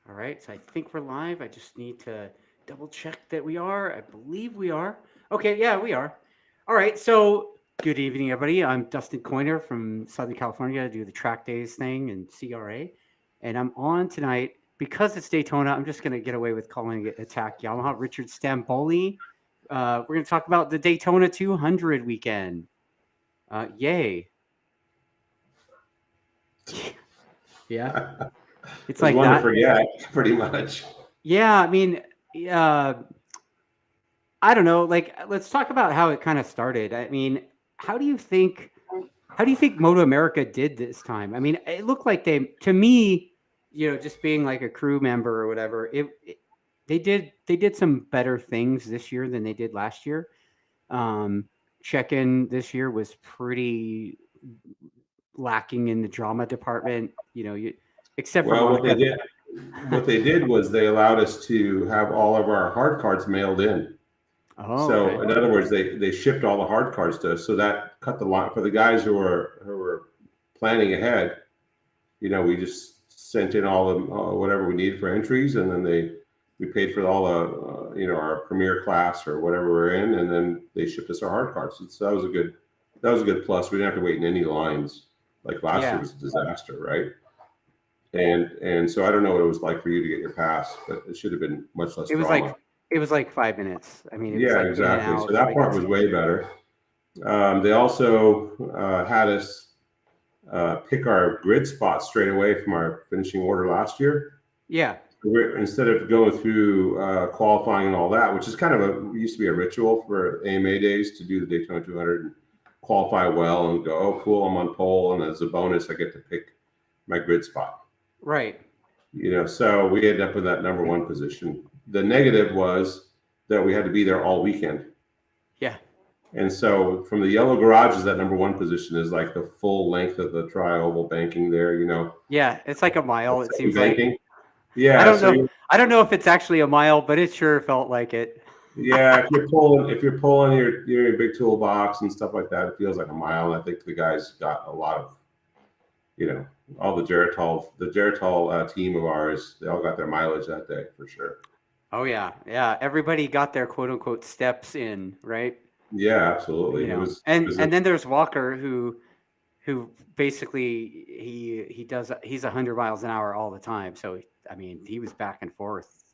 All right, so I think we're live. I just need to double check that we are. I believe we are. Okay, yeah, we are. All right, so good evening, everybody. I'm Dustin Coiner from Southern California. I do the TrackDaz thing and CRA, and I'm on tonight because it's Daytona. I'm just going to get away with calling it Attack Yamaha. Richard Stanboli. We're going to talk about the Daytona 200 weekend. Yay! Yeah, it's There's like one to that. forget, pretty much. Yeah, I mean, uh, I don't know. Like, let's talk about how it kind of started. I mean, how do you think how do you think Moto America did this time? I mean, it looked like to me, just being like a crew member or whatever, they did some better things this year than they did last year. Um, Check-in this year was pretty lacking in the drama department. Except for Well, Monica. what they did was they allowed us to have all of our hard cards mailed in. Oh, So, okay. in other words, they shipped all the hard cards to us. So that cut the line for the guys who were planning ahead. We just sent in all of whatever we needed for entries, and then we paid for all the our premier class or whatever we're in, and then they shipped us our hard cards. So that was a good plus. We didn't have to wait in any lines like last year Yeah. was a disaster, right? And so I don't know what it was like for you to get your pass, but it should have been much less It was like drama. it was like 5 minutes. I mean, it was Yeah, like in and exactly. So out. that Like part it's was way better. They also had us pick our grid spot straight away from our finishing order last year. yeah, Instead of going through qualifying and all that, which is kind of used to be a ritual for AMA days to do the Daytona 200 and qualify well and go, oh, cool, I'm on pole, and as a bonus, I get to pick my grid spot. right. So we ended up in that number one position. The negative was that we had to be there all weekend. Yeah. And so from the yellow garages, that number one position is like the full length of the tri-oval banking there, Yeah, it's like a mile, it the seems like. banking. I Yeah. don't So know. I don't know if it's actually a mile, but it sure felt like it. yeah, if you're pulling your big toolbox and stuff like that, it feels like a mile. And I think the guys got a lot of, all the Geritol team of ours, they all got their mileage that day for sure. Oh yeah. Yeah, everybody got their quote unquote steps in, right? Yeah, absolutely. It was it And was a, and then there's Walker who basically he's 100 miles an hour all the time. So I mean, he was back and forth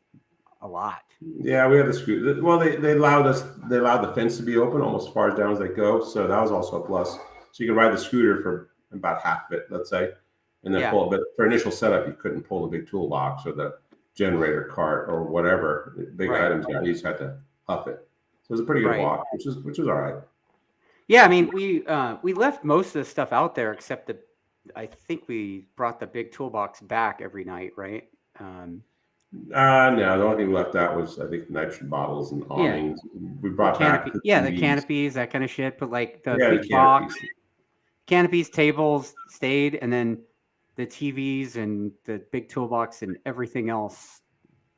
a lot. Yeah, we had the screw. Well, they allowed the fence to be open almost as far as down as they go, so that was also a plus. So you can ride the scooter for about half of it, let's say, and then Yeah, pull it. But for initial setup, you couldn't pull the big toolbox or the generator cart or whatever big right. items. You just had to huff it. So it was a pretty good Right. walk, which was all right. Yeah, I mean, we left most of the stuff out there except I think we brought the big toolbox back every night, right? No, the only thing left out was I think nitrogen bottles and Yeah, awnings. We brought back the the TVs. canopies, that kind of shit. But like the Yeah, the big box, canopies. canopies, tables stayed, and then the TVs and the big toolbox and everything else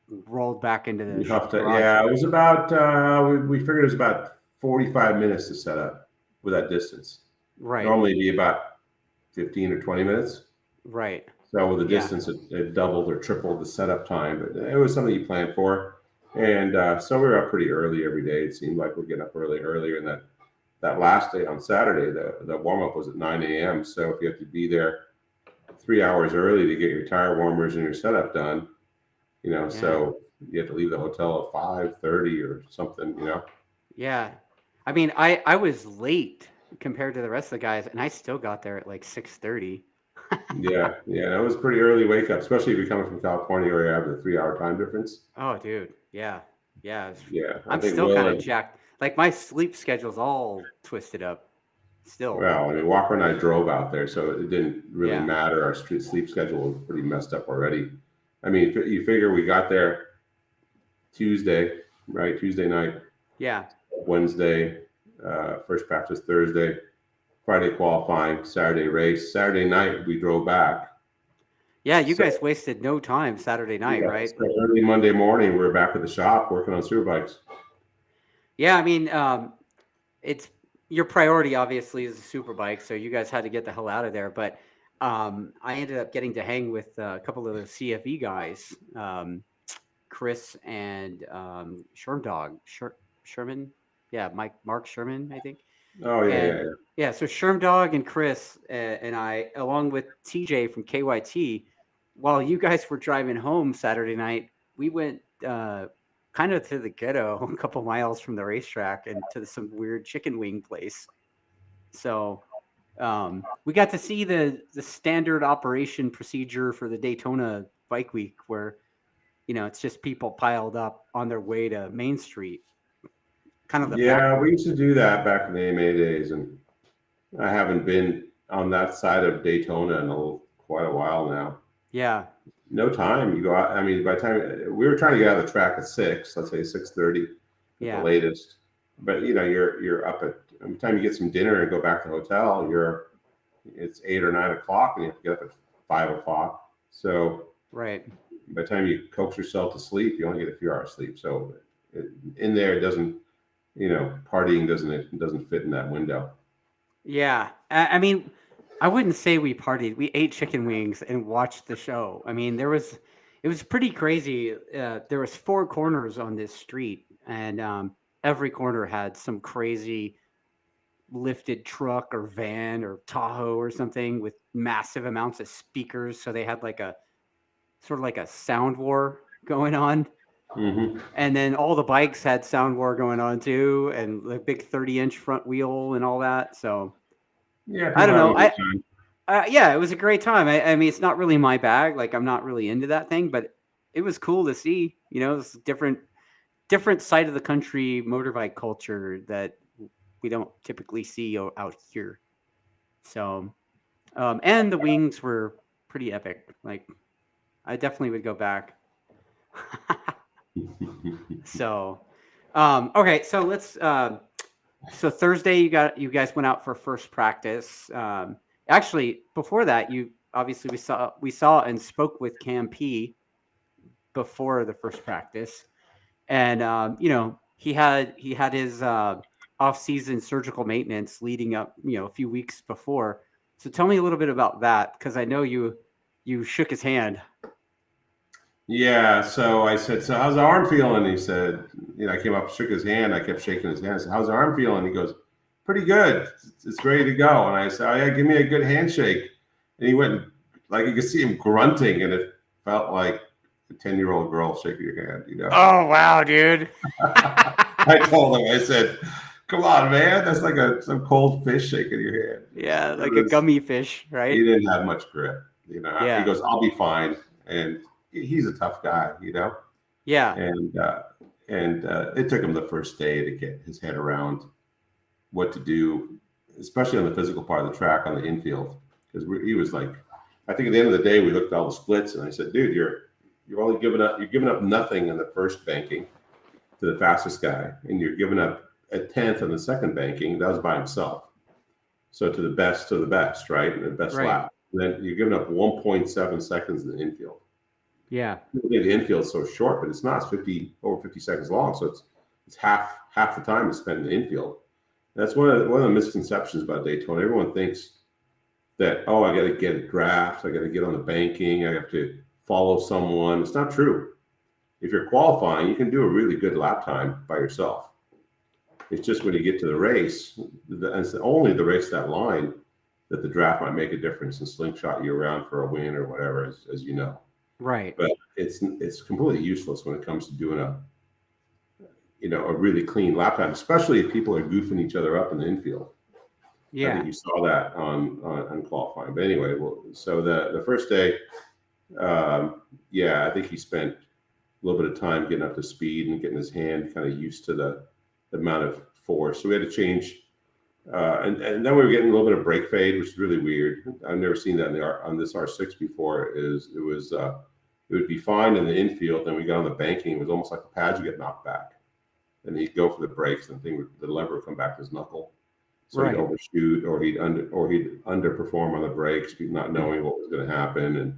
rolled back into the We huffed it. garage. Yeah, it was about we figured it was about 45 minutes to set up with that distance. Right, Normally it'd be about 15 or 20 minutes. right. So with the Yeah, distance, it doubled or tripled the setup time. But it was something you planned for. And so we were up pretty early every day. It seemed like we're getting up earlier. And that last day on Saturday, the warm up was at 9 a.m. So if you have to be there 3 hours early to get your tire warmers and your setup done, yeah, so you have to leave the hotel at 5:30 or something. yeah. I mean, I was late compared to the rest of the guys, and I still got there at like 6:30. Yeah, it was a pretty early wake up, especially if you're coming from California where you have the 3 hour time difference. Oh, dude. Yeah. Yeah. Yeah, I I'm think still Will kind of and jacked. Like my sleep schedule's all twisted up still. well, I mean Walker and I drove out there, so it didn't really Yeah. matter. Our street sleep schedule was pretty messed up already. I mean, you figure we got there Tuesday, right? Tuesday night, Yeah. Wednesday, first practice Thursday, Friday qualifying, Saturday race. Saturday night we drove back. Yeah. You So guys wasted no time Saturday night, yeah, right? so early Monday morning we were back at the shop working on super bikes. Yeah. I mean, it's your priority obviously is the super bike. So you guys had to get the hell out of there. But I ended up getting to hang with a couple of the CFE guys, Chris and Sherman. Yeah, Mark Sherman, I think. Oh yeah, And yeah, yeah. yeah, so Shermdog and Chris and I, along with TJ from KYT, while you guys were driving home Saturday night, we went kind of to the ghetto, a couple miles from the racetrack, and to some weird chicken wing place. So we got to see the standard operation procedure for the Daytona Bike Week, where it's just people piled up on their way to Main Street, kind of the back. Yeah, we used to do that back in the AMA days, and I haven't been on that side of Daytona in quite a while now. Yeah, No time. You go out. I mean, by the time we were trying to get out of the track at 6, let's say 6:30 at the yeah, latest. But you're up at by the time you get some dinner and go back to the hotel, it's 8 or 9 o'clock, and you have to get up at 5 o'clock. So right. by the time you coax yourself to sleep, you only get a few hours sleep. So in there, it doesn't, partying doesn't fit in that window. Yeah, I mean, I wouldn't say we partied. We ate chicken wings and watched the show. I mean, it was pretty crazy. There was 4 corners on this street, and every corner had some crazy lifted truck or van or Tahoe or something with massive amounts of speakers. So they had like a sort of like a sound war going on. Hmm. And then all the bikes had sound war going on too, and the big 30-inch front wheel and all that. So Yeah, I people don't having know. a good time. Yeah, it was a great time. I mean, it's not really my bag. Like, I'm not really into that thing, but it was cool to see. It's different side of the country motorbike culture that we don't typically see out here. So, and the wings were pretty epic. Like, I definitely would go back. So, okay, so let's. So Thursday, you guys went out for first practice. Actually, before that, you obviously we saw and spoke with Cam P before the first practice, and he had his off-season surgical maintenance leading up, a few weeks before. So tell me a little bit about that, because I know you shook his hand. Yeah, so I said, "So how's the arm feeling?" He said, I came up, shook his hand. I kept shaking his hand. I said, "How's the arm feeling?" He goes, "Pretty good. It's ready to go." And I said, "Oh yeah, give me a good handshake." And he went, like you could see him grunting, and it felt like a 10-year-old girl shaking your hand. Oh wow, dude! I told him, I said, "Come on, man, that's like some cold fish shaking your hand." Yeah, It like a was, gummy fish, he right? didn't have much grit. He Yeah, goes, "I'll be fine," and he's a tough guy. yeah, And it took him the first day to get his head around what to do, especially on the physical part of the track on the infield, because he was like, I think at the end of the day we looked at all the splits, and I said, "Dude, you're only giving up nothing in the first banking to the fastest guy, and you're giving up a tenth on the second banking. That was by himself. So to the best, right, and the best right. lap. Then you're giving up 1.7 seconds in the infield. Yeah, The infield's so short, but it's not. It's over 50 seconds long, so it's half the time is spent in the infield. That's one of the misconceptions about Daytona. Everyone thinks that, oh, I got to get a draft, I got to get on the banking, I have to follow someone. It's not true. If you're qualifying, you can do a really good lap time by yourself. It's just when you get to the race, and it's only the race that line that the draft might make a difference and slingshot you around for a win or whatever, as you know. right. But it's completely useless when it comes to doing a really clean lap time, especially if people are goofing each other up in the infield. I think Yeah, you saw that on qualifying. But anyway, so the first day, yeah, I think he spent a little bit of time getting up to speed and getting his hand kind of used to the amount of force. So we had to change, and then we were getting a little bit of brake fade, which is really weird. I've never seen that on this R6 before. It would be fine in the infield, then we got on the banking. It was almost like the pads would get knocked back, and he'd go for the brakes, and the lever would come back to his knuckle. So he'd right. overshoot, or he'd underperform on the brakes, not knowing what was going to happen. And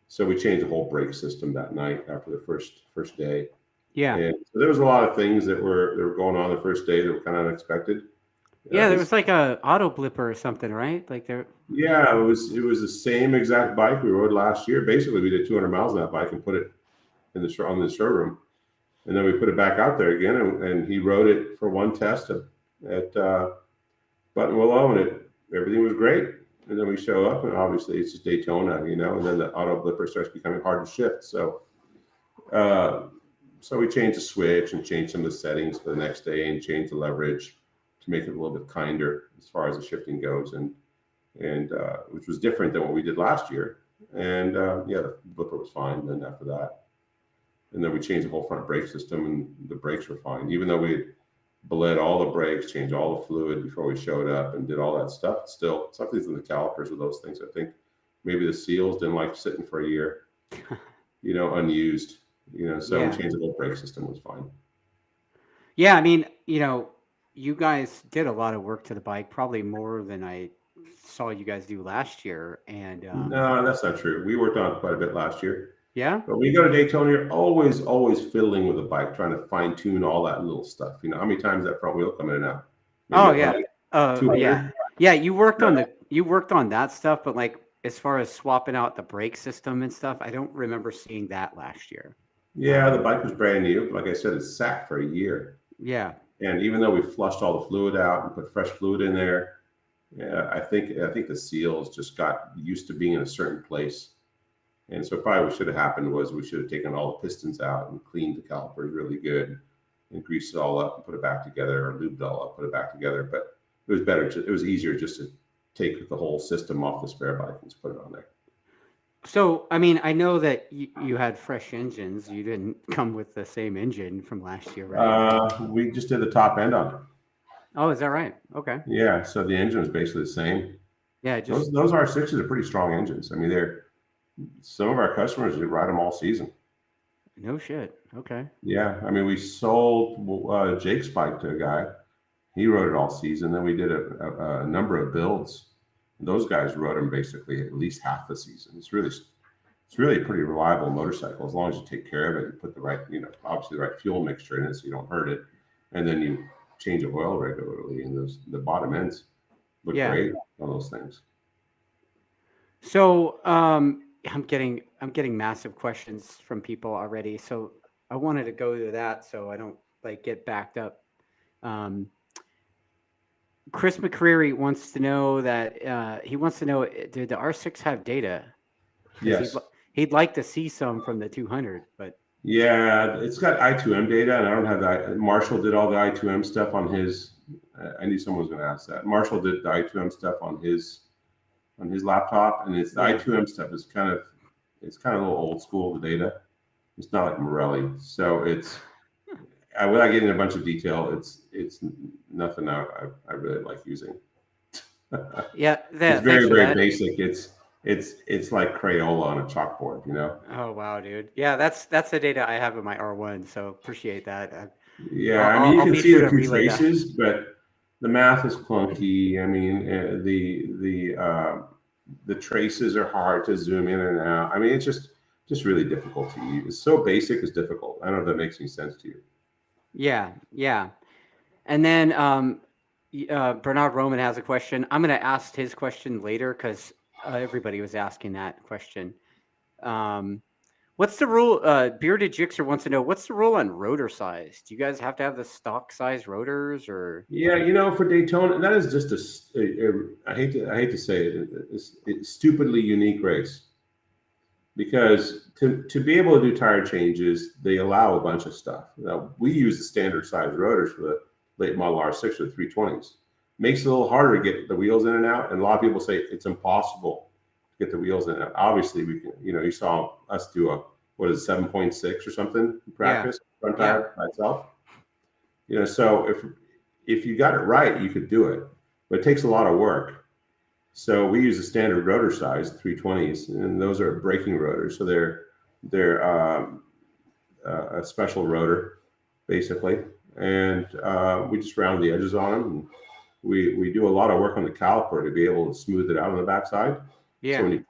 so we changed the whole brake system that night after the first day. Yeah, And so there was a lot of things that were going on the first day that were kind of unexpected. Yeah, there was like a auto blipper or something, right? Like there. Yeah, it was the same exact bike we rode last year. Basically, we did 200 miles on that bike and put it in on the showroom, and then we put it back out there again, and he rode it for one test at Button Willow, and everything was great. And then we show up, and obviously it's just Daytona, and then the auto blipper starts becoming hard to shift. So we changed the switch and changed some of the settings for the next day and changed the leverage to make it a little bit kinder as far as the shifting goes, and which was different than what we did last year. And yeah, the blipper was fine. Then after that, and then we changed the whole front brake system, and the brakes were fine, even though we bled all the brakes, changed all the fluid before we showed up, and did all that stuff. Still, something's in the calipers with those things. I think maybe the seals didn't like sitting for a year, unused. So we changed the whole brake system. It was fine. Yeah, I mean, you guys did a lot of work to the bike, probably more than I saw you guys do last year. And No, that's not true. We worked on it quite a bit last year. yeah, But when you go to Daytona, you're always fiddling with the bike, trying to fine tune all that little stuff. How many times that front wheel come in and out? Maybe yeah. You worked on that stuff, but like as far as swapping out the brake system and stuff, I don't remember seeing that last year. Yeah, the bike was brand new. Like I said, it sat for a year. Yeah. And even though we flushed all the fluid out and put fresh fluid in there, yeah, I think the seals just got used to being in a certain place. And so probably what should have happened was we should have taken all the pistons out and cleaned the calipers really good and greased it all up and put it back together, or lubed it all up, put it back together. But it was better. It was easier just to take the whole system off the spare bike and just put it on there. So, I mean, I know that you had fresh engines. You didn't come with the same engine from last year, right? We just did the top end on it. Oh, is that right? Okay. Yeah, so the engine was basically the same. Yeah, those R6s are pretty strong engines. I mean, some of our customers who ride them all season. No shit. Okay. Yeah, I mean, we sold Jake's bike to a guy. He rode it all season. Then we did a number of builds. Those guys rode them basically at least half the season. It's really a pretty reliable motorcycle as long as you take care of it and put the right, obviously the right fuel mixture in it so you don't hurt it, and then you change the oil regularly. And the bottom ends look great on those things. So I'm getting massive questions from people already. So I wanted to go to that so I don't get backed up. Chris McCreary wants to know that did the R6 have data? Yes. He'd like to see some from the 200, but yeah, it's got I2M data, and I don't have that. Marshall did all the I2M stuff on his. I knew someone was going to ask that. Marshall did the I2M stuff on his laptop, and the I2M stuff is kind of a little old school. The data, it's not like Morelli, so it's. Without getting a bunch of detail, it's nothing I really like using. Yeah, it's very basic. It's like Crayola on a chalkboard, Oh wow, dude! Yeah, that's the data I have in my R1, so appreciate that. Yeah, I mean, you can see the few traces, but the math is clunky. I mean, the traces are hard to zoom in and out. I mean, it's just really difficult to use. It's so basic, it's difficult. I don't know if that makes any sense to you. Yeah. And then Bernard Roman has a question. I'm going to ask his question later because everybody was asking that question. What's the rule? Bearded Jixer wants to know, what's the rule on rotor size? Do you guys have to have the stock size rotors, or? Yeah, for Daytona, that is just I hate to say it, it's stupidly unique race. Because to be able to do tire changes, they allow a bunch of stuff. Now, we use the standard size rotors for the late model R6 or 320s. Makes it a little harder to get the wheels in and out. And a lot of people say it's impossible to get the wheels in and out. Obviously, we can, you saw us do a 7.6 or something in practice, front tire by itself. So if you got it right, you could do it. But it takes a lot of work. So we use a standard rotor size, 320s, and those are braking rotors. So they're a special rotor, basically, and we just round the edges on them. And we do a lot of work on the caliper to be able to smooth it out on the backside. Yeah. So when you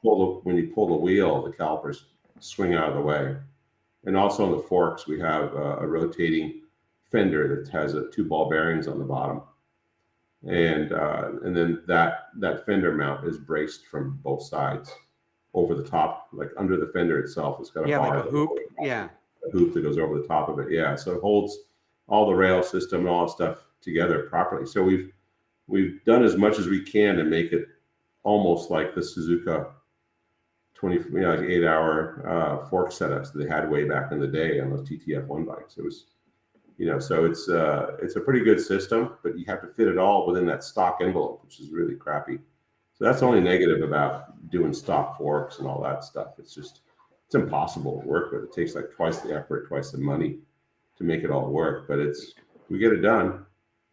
pull the wheel, the calipers swing out of the way. And also on the forks, we have a rotating fender that has two ball bearings on the bottom. and then that fender mount is braced from both sides over the top, like under the fender itself. It's got a bar, like a hoop. Yeah, a hoop that goes over the top of it. Yeah, so it holds all the rail system and all that stuff together properly. So we've done as much as we can to make it almost like the Suzuka 8-hour fork setups that they had way back in the day on those TTF1 bikes. It was, so it's a pretty good system, but you have to fit it all within that stock envelope, which is really crappy. So that's the only negative about doing stock forks and all that stuff. It's impossible to work with. It takes like twice the effort, twice the money to make it all work, but we get it done.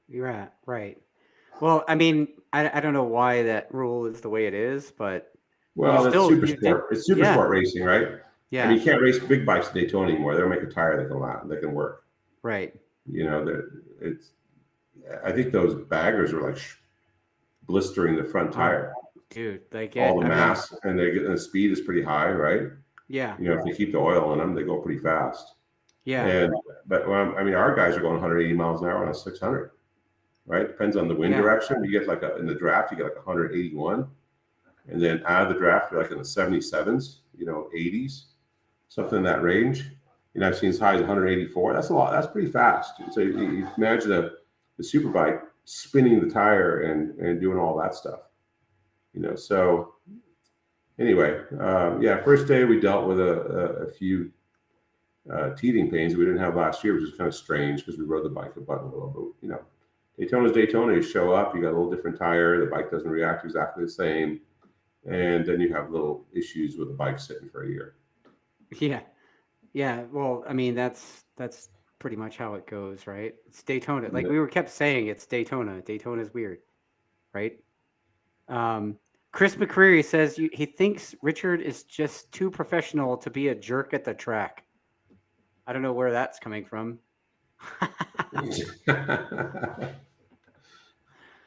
You're right. Well, I mean, I don't know why that rule is the way it is, but it's super sport. It's super sport racing, right? Yeah. I mean, you can't race big bikes at Daytona anymore. They don't make a tire that can work. Right. I think those baggers are like blistering the front tire. Dude, all the mass and the speed is pretty high, right? Yeah. If they keep the oil in them, they go pretty fast. Yeah. But our guys are going 180 miles an hour on a 600, right? Depends on the wind direction. You get in the draft, you get like 181. And then out of the draft, you're like in the 77s, 80s, something in that range. I've seen as high as 184. That's a lot. That's pretty fast. So you imagine the superbike spinning the tire and doing all that stuff. So anyway, first day we dealt with a few teething pains we didn't have last year, which is kind of strange because we rode the bike a little bit. Daytona's Daytona. You show up, you got a little different tire. The bike doesn't react exactly the same. And then you have little issues with the bike sitting for a year. Yeah. Yeah. Well, I mean, that's pretty much how it goes, right? It's Daytona. Like we kept saying, it's Daytona. Daytona's weird, right? Chris McCreary says he thinks Richard is just too professional to be a jerk at the track. I don't know where that's coming from.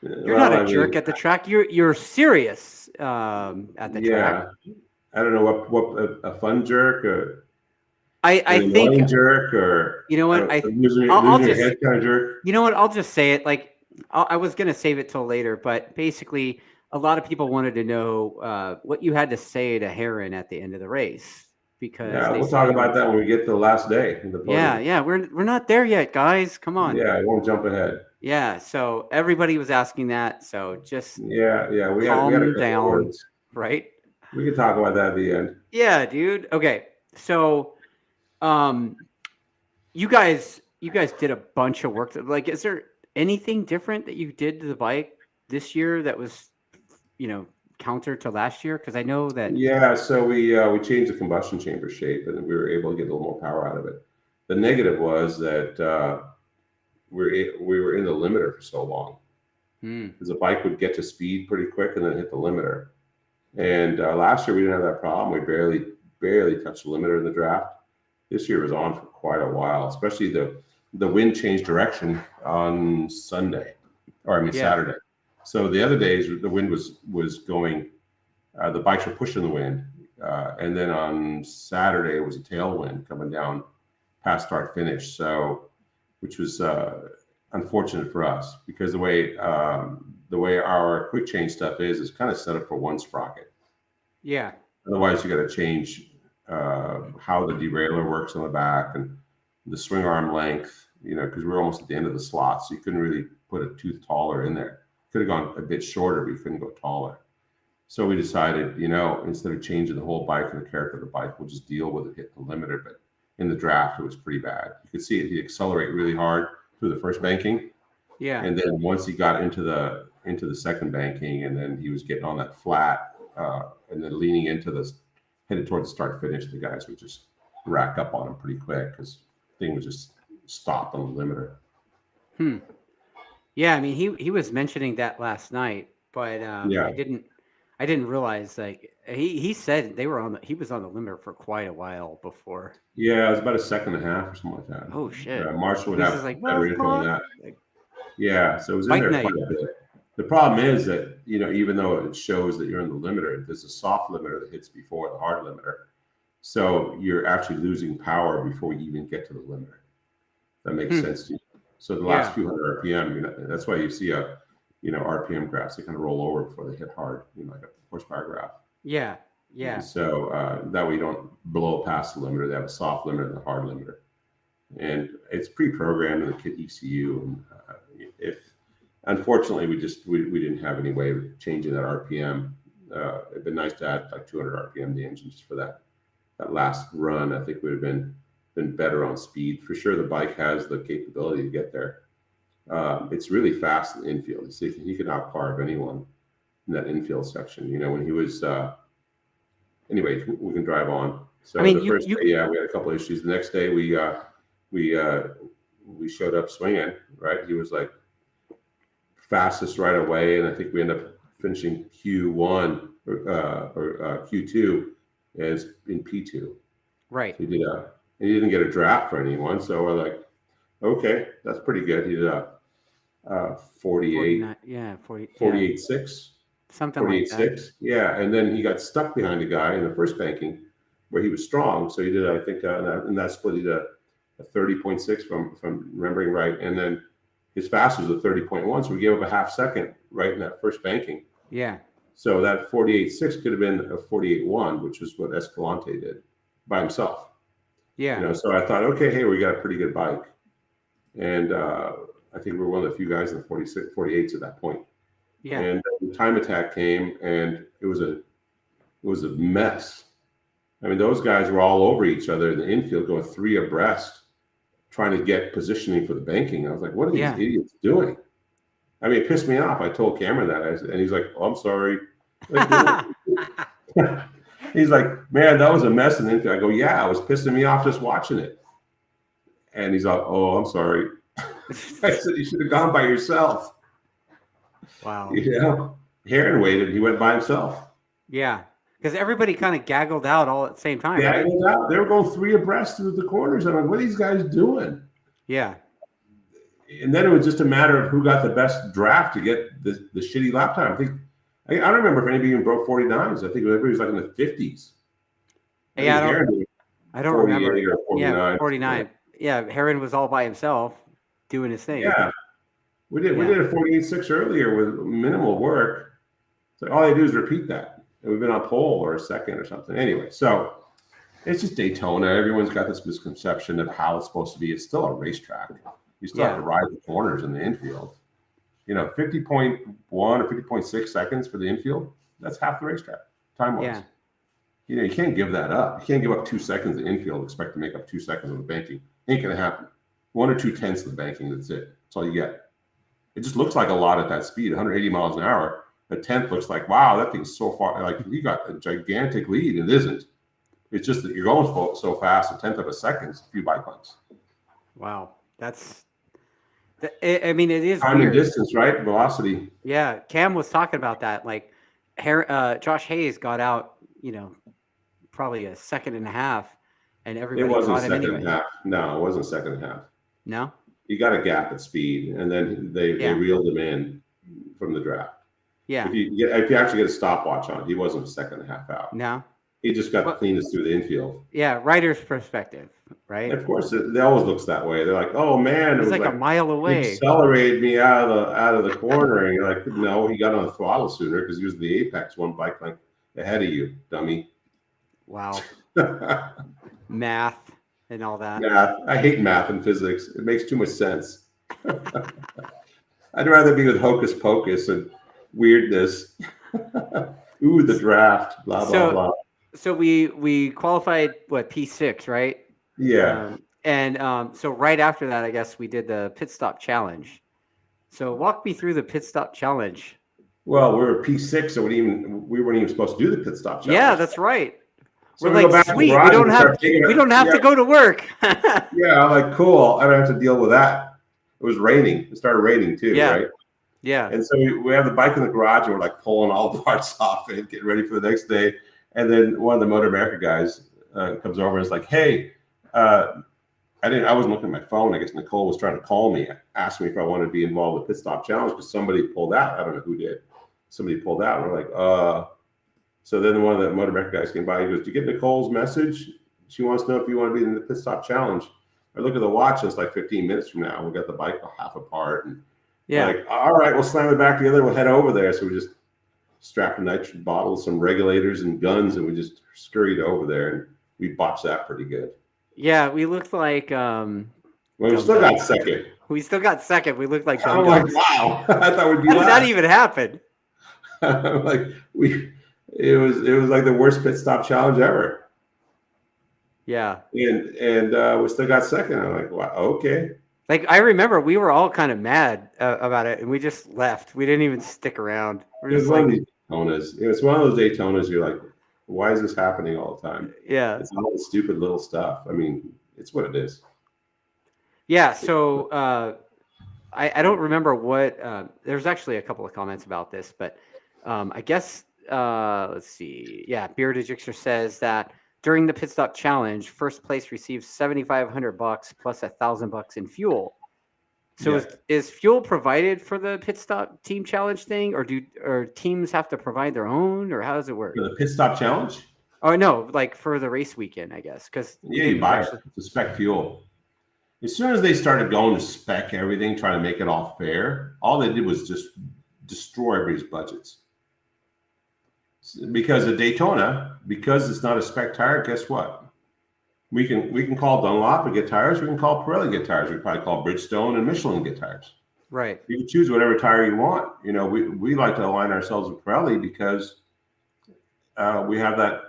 You're not a jerk at the track. You're serious at the track. I don't know what a fun jerk or I think jerk or what I'll just head kind of jerk. I'll just say it. Like I was gonna save it till later, but basically a lot of people wanted to know what you had to say to Heron at the end of the race. Because we'll talk about that when we get to the last day. We're not there yet, guys. Come on. Yeah, I won't jump ahead. Yeah, so everybody was asking that, so just we calm had down, words. Right? We can talk about that at the end. Yeah, dude. Okay, so you guys did a bunch of work. Like, is there anything different that you did to the bike this year that was, counter to last year? Because I know that. So we changed the combustion chamber shape, and we were able to get a little more power out of it. The negative was that we were in the limiter for so long, because the bike would get to speed pretty quick and then hit the limiter. And last year we didn't have that problem. We barely touched the limiter in the draft. This year was on for quite a while, especially the wind changed direction on Saturday. So the other days the wind was going, the bikes were pushing the wind, and then on Saturday it was a tailwind coming down past start finish. So, which was unfortunate for us because the way our quick change stuff is kind of set up for one sprocket. Yeah. Otherwise, you got to change how the derailleur works on the back and the swing arm length. Because we're almost at the end of the slot, so you couldn't really put a tooth taller in there. Could have gone a bit shorter, but you couldn't go taller. So we decided, instead of changing the whole bike and the character of the bike, we'll just deal with it, hit the limiter. But in the draft, it was pretty bad. You could see it. He'd accelerate really hard through the first banking. Yeah. And then once he got into the second banking, and then he was getting on that flat, and then leaning headed towards the start finish, the guys would just rack up on him pretty quick because the thing would just stop on the limiter. Yeah, I mean he was mentioning that last night, but I didn't realize he said he was on the limiter for quite a while before. Yeah, it was about a second and a half or something like that. Oh shit! Marshall would have better info on that. So it was in Bike there night. quite a bit. The problem is that even though it shows that you're in the limiter, there's a soft limiter that hits before the hard limiter, so you're actually losing power before you even get to the limiter. That makes sense to you. So the last few hundred RPM, that's why you see a RPM graphs. They kind of roll over before they hit hard, like a horsepower graph. Yeah. And so that way you don't blow past the limiter. They have a soft limiter and a hard limiter. And it's pre-programmed in the kit ECU. And if unfortunately we didn't have any way of changing that RPM, it'd been nice to add like 200 RPM to the engine just for that last run. I think would have been better on speed. For sure, the bike has the capability to get there. It's really fast in the infield. He can outcarve anyone in that infield section. When he was. Anyway, we can drive on. So the first day, we had a couple of issues. The next day, we showed up swinging. Right, he was like fastest right away, and I think we ended up finishing Q1 or Q2 as in P2. Right. So he didn't get a draft for anyone, so we're like, okay, that's pretty good. He did a 48, 48.6. Something like that. Yeah, and then he got stuck behind a guy in the first banking where he was strong. So he did, I think, in that split, he did a 30.6, if I'm remembering right. And then his fastest was a 30.1. So we gave up a half second right in that first banking. Yeah. So that 48.6 could have been a 48.1, which is what Escalante did by himself. Yeah. So I thought, okay, hey, we got a pretty good bike. And I think we were one of the few guys in the 48s at that point. Yeah. And the time attack came, and it was a mess. I mean, those guys were all over each other in the infield, going 3 abreast, trying to get positioning for the banking. I was like, what are these idiots doing? I mean, it pissed me off. I told Cameron that, and he's like, "Oh, I'm sorry." He's like, "Man, that was a mess in the infield." I go, "Yeah, it was pissing me off just watching it." And he's like, "Oh, I'm sorry." I said, "You should have gone by yourself." Wow. Heron waited. He went by himself. Yeah, because everybody kind of gaggled out all at the same time. Gaggled out. They were going 3 abreast through the corners. I'm like, what are these guys doing? Yeah. And then it was just a matter of who got the best draft to get the shitty lap time. I don't remember if anybody even broke 49s. I think everybody was like in the 50s. Yeah, I don't remember. Or 49. Yeah, 49. Yeah, Heron was all by himself doing his thing. Yeah. We did a 48.6 earlier with minimal work. So all they do is repeat that. And we've been on pole or a second or something. Anyway, so it's just Daytona. Everyone's got this misconception of how it's supposed to be. It's still a racetrack. You still have to ride the corners in the infield. 50.1 or 50.6 seconds for the infield, that's half the racetrack, time-wise. Yeah. You can't give that up. You can't give up 2 seconds in the infield, expect to make up 2 seconds on the banking. Ain't going to happen. 1 or 2 tenths of the banking, that's it. That's all you get. It just looks like a lot at that speed, 180 miles an hour. A tenth looks like, wow, that thing's so far. Like, you got a gigantic lead. It isn't. It's just that you're going so fast, a tenth of a second, a few bike lengths. Wow. I mean, it is time and distance, right? Velocity. Yeah. Cam was talking about that. Like, Josh Hayes got out, probably a second and a half, and everybody caught him anyway. No, it wasn't a second and a half. No? You got a gap at speed, and then they reeled him in from the draft. Yeah. If you actually get a stopwatch on, he wasn't a second and a half out. No. He just got the cleanest through the infield. Yeah, rider's perspective, right? And of course, it always looks that way. They're like, "Oh man, it was like a mile away. He accelerated me out of the corner." And you're like, "No, he got on the throttle sooner because he was the apex, 1 bike length ahead of you, dummy." Wow. Math and all that. Math. I hate math and physics. It makes too much sense. I'd rather be with hocus pocus and weirdness. Ooh, the draft. Blah blah blah. So we qualified P6, right? Yeah. So right after that, I guess we did the pit stop challenge. So walk me through the pit stop challenge. Well, we were P6, so we weren't even supposed to do the pit stop challenge. Yeah, that's right. So we're like, sweet, we don't have to go to work. Yeah, I'm like, cool. I don't have to deal with that. It was raining. It started raining too, right? Yeah. And so we have the bike in the garage, and we're like pulling all the parts off it, getting ready for the next day. And then one of the Motor America guys comes over and is like, "Hey, I wasn't looking at my phone. I guess Nicole was trying to call me, asked me if I wanted to be involved with the pit stop challenge because somebody pulled out. I don't know who did. Somebody pulled out. And we're like, So then one of the Motor America guys came by. He goes, "Do you get Nicole's message? She wants to know if you want to be in the pit stop challenge." I look at the watch, and it's like 15 minutes from now. We got the bike half apart, and Yeah. Like, all right, we'll slam it back together. We'll head over there. So we just strapped a nitrogen bottle, some regulators and guns, and we just scurried over there, and we botched that pretty good. Yeah, we looked like Well, we still got second. We still got second. We looked like I'm like, wow. I thought we'd be How did that last. even happen? Like it was like the worst pit stop challenge ever. Yeah. And we still got second. I'm like, wow, okay. Like, I remember we were all kind of mad about it, and we just left. We didn't even stick around. It was one of these Daytonas. It's one of those Daytonas. You're like, why is this happening all the time? Yeah. It's all the stupid little stuff. I mean, it's what it is. Yeah. So I don't remember what. There's actually a couple of comments about this, but I guess let's see. Yeah, Bearded Jixer says that during the pit stop challenge, first place receives $7,500 plus $1,000 in fuel. So is fuel provided for the pit stop team challenge thing, or teams have to provide their own, or how does it work? For the pit stop challenge? Oh no, like for the race weekend, I guess. Because you buy it. It's a spec fuel. As soon as they started going to spec everything, trying to make it all fair, all they did was just destroy everybody's budgets. Because at Daytona, because it's not a spec tire, guess what? We can call Dunlop and get tires. We can call Pirelli and get tires. We probably call Bridgestone and Michelin and get tires. Right. You can choose whatever tire you want. You know, we like to align ourselves with Pirelli because we have that.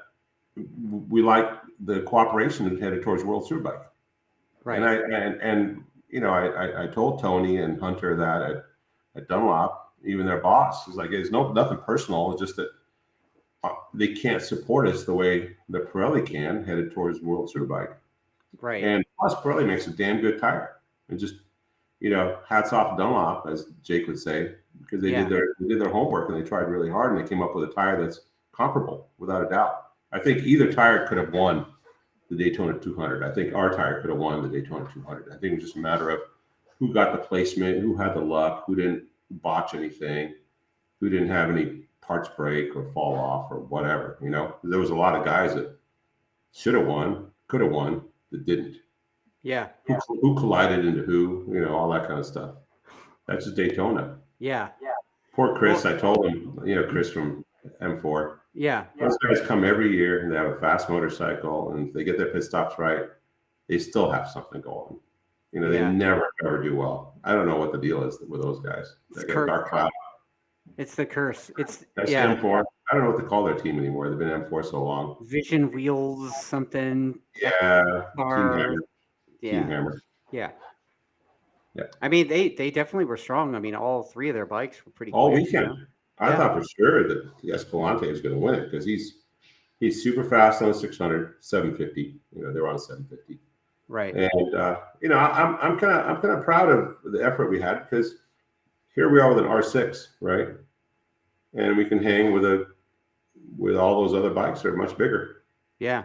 We like the cooperation headed towards World Superbike. Right. And you know, I told Tony and Hunter that at Dunlop, even their boss was like, it's nothing personal. It's just that they can't support us the way that Pirelli can headed towards World Superbike. Right. And plus Pirelli makes a damn good tire. And just, you know, hats off to Dunlop, as Jake would say, because they did their homework and they tried really hard and they came up with a tire that's comparable without a doubt. I think either tire could have won the Daytona 200. I think our tire could have won the Daytona 200. I think it was just a matter of who got the placement, who had the luck, who didn't botch anything, who didn't have any parts break or fall off or whatever. You know, there was a lot of guys that should have won, could have won, that didn't. Yeah. Who collided into who, you know, all that kind of stuff. That's just Daytona. Yeah. Poor Chris, I told him, you know, Chris from M4. Yeah. Those guys come every year and they have a fast motorcycle, and if they get their pit stops right, they still have something going. You know, they never ever do well. I don't know what the deal is with those guys. They get dark cloud. It's the curse. That's M4. I don't know what to call their team anymore. They've been M4 so long. Vision Wheels something. Yeah. Team Hammer. Yeah. Team Hammer. Yeah. Yeah. I mean, they definitely were strong. I mean, all three of their bikes were pretty all quick, weekend. You know? I thought for sure that Escalante was going to win it because he's super fast on a 600, 750. You know, they were on 750. Right. And you know, I'm kind of proud of the effort we had because here we are with an R6, right? And we can hang with all those other bikes that are much bigger. Yeah.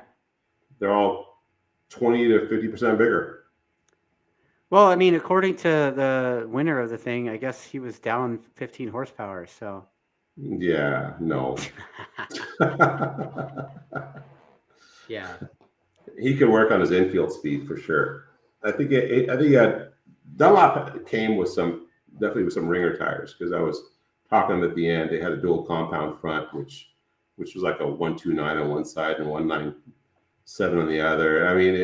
They're all 20 to 50% bigger. Well, I mean, according to the winner of the thing, I guess he was down 15 horsepower. So. Yeah. No. Yeah. He could work on his infield speed for sure. I think Dunlop came with definitely with some ringer tires because I was talking to them at the end. They had a dual compound front, which was like a 129 on one side and 197 on the other. I mean,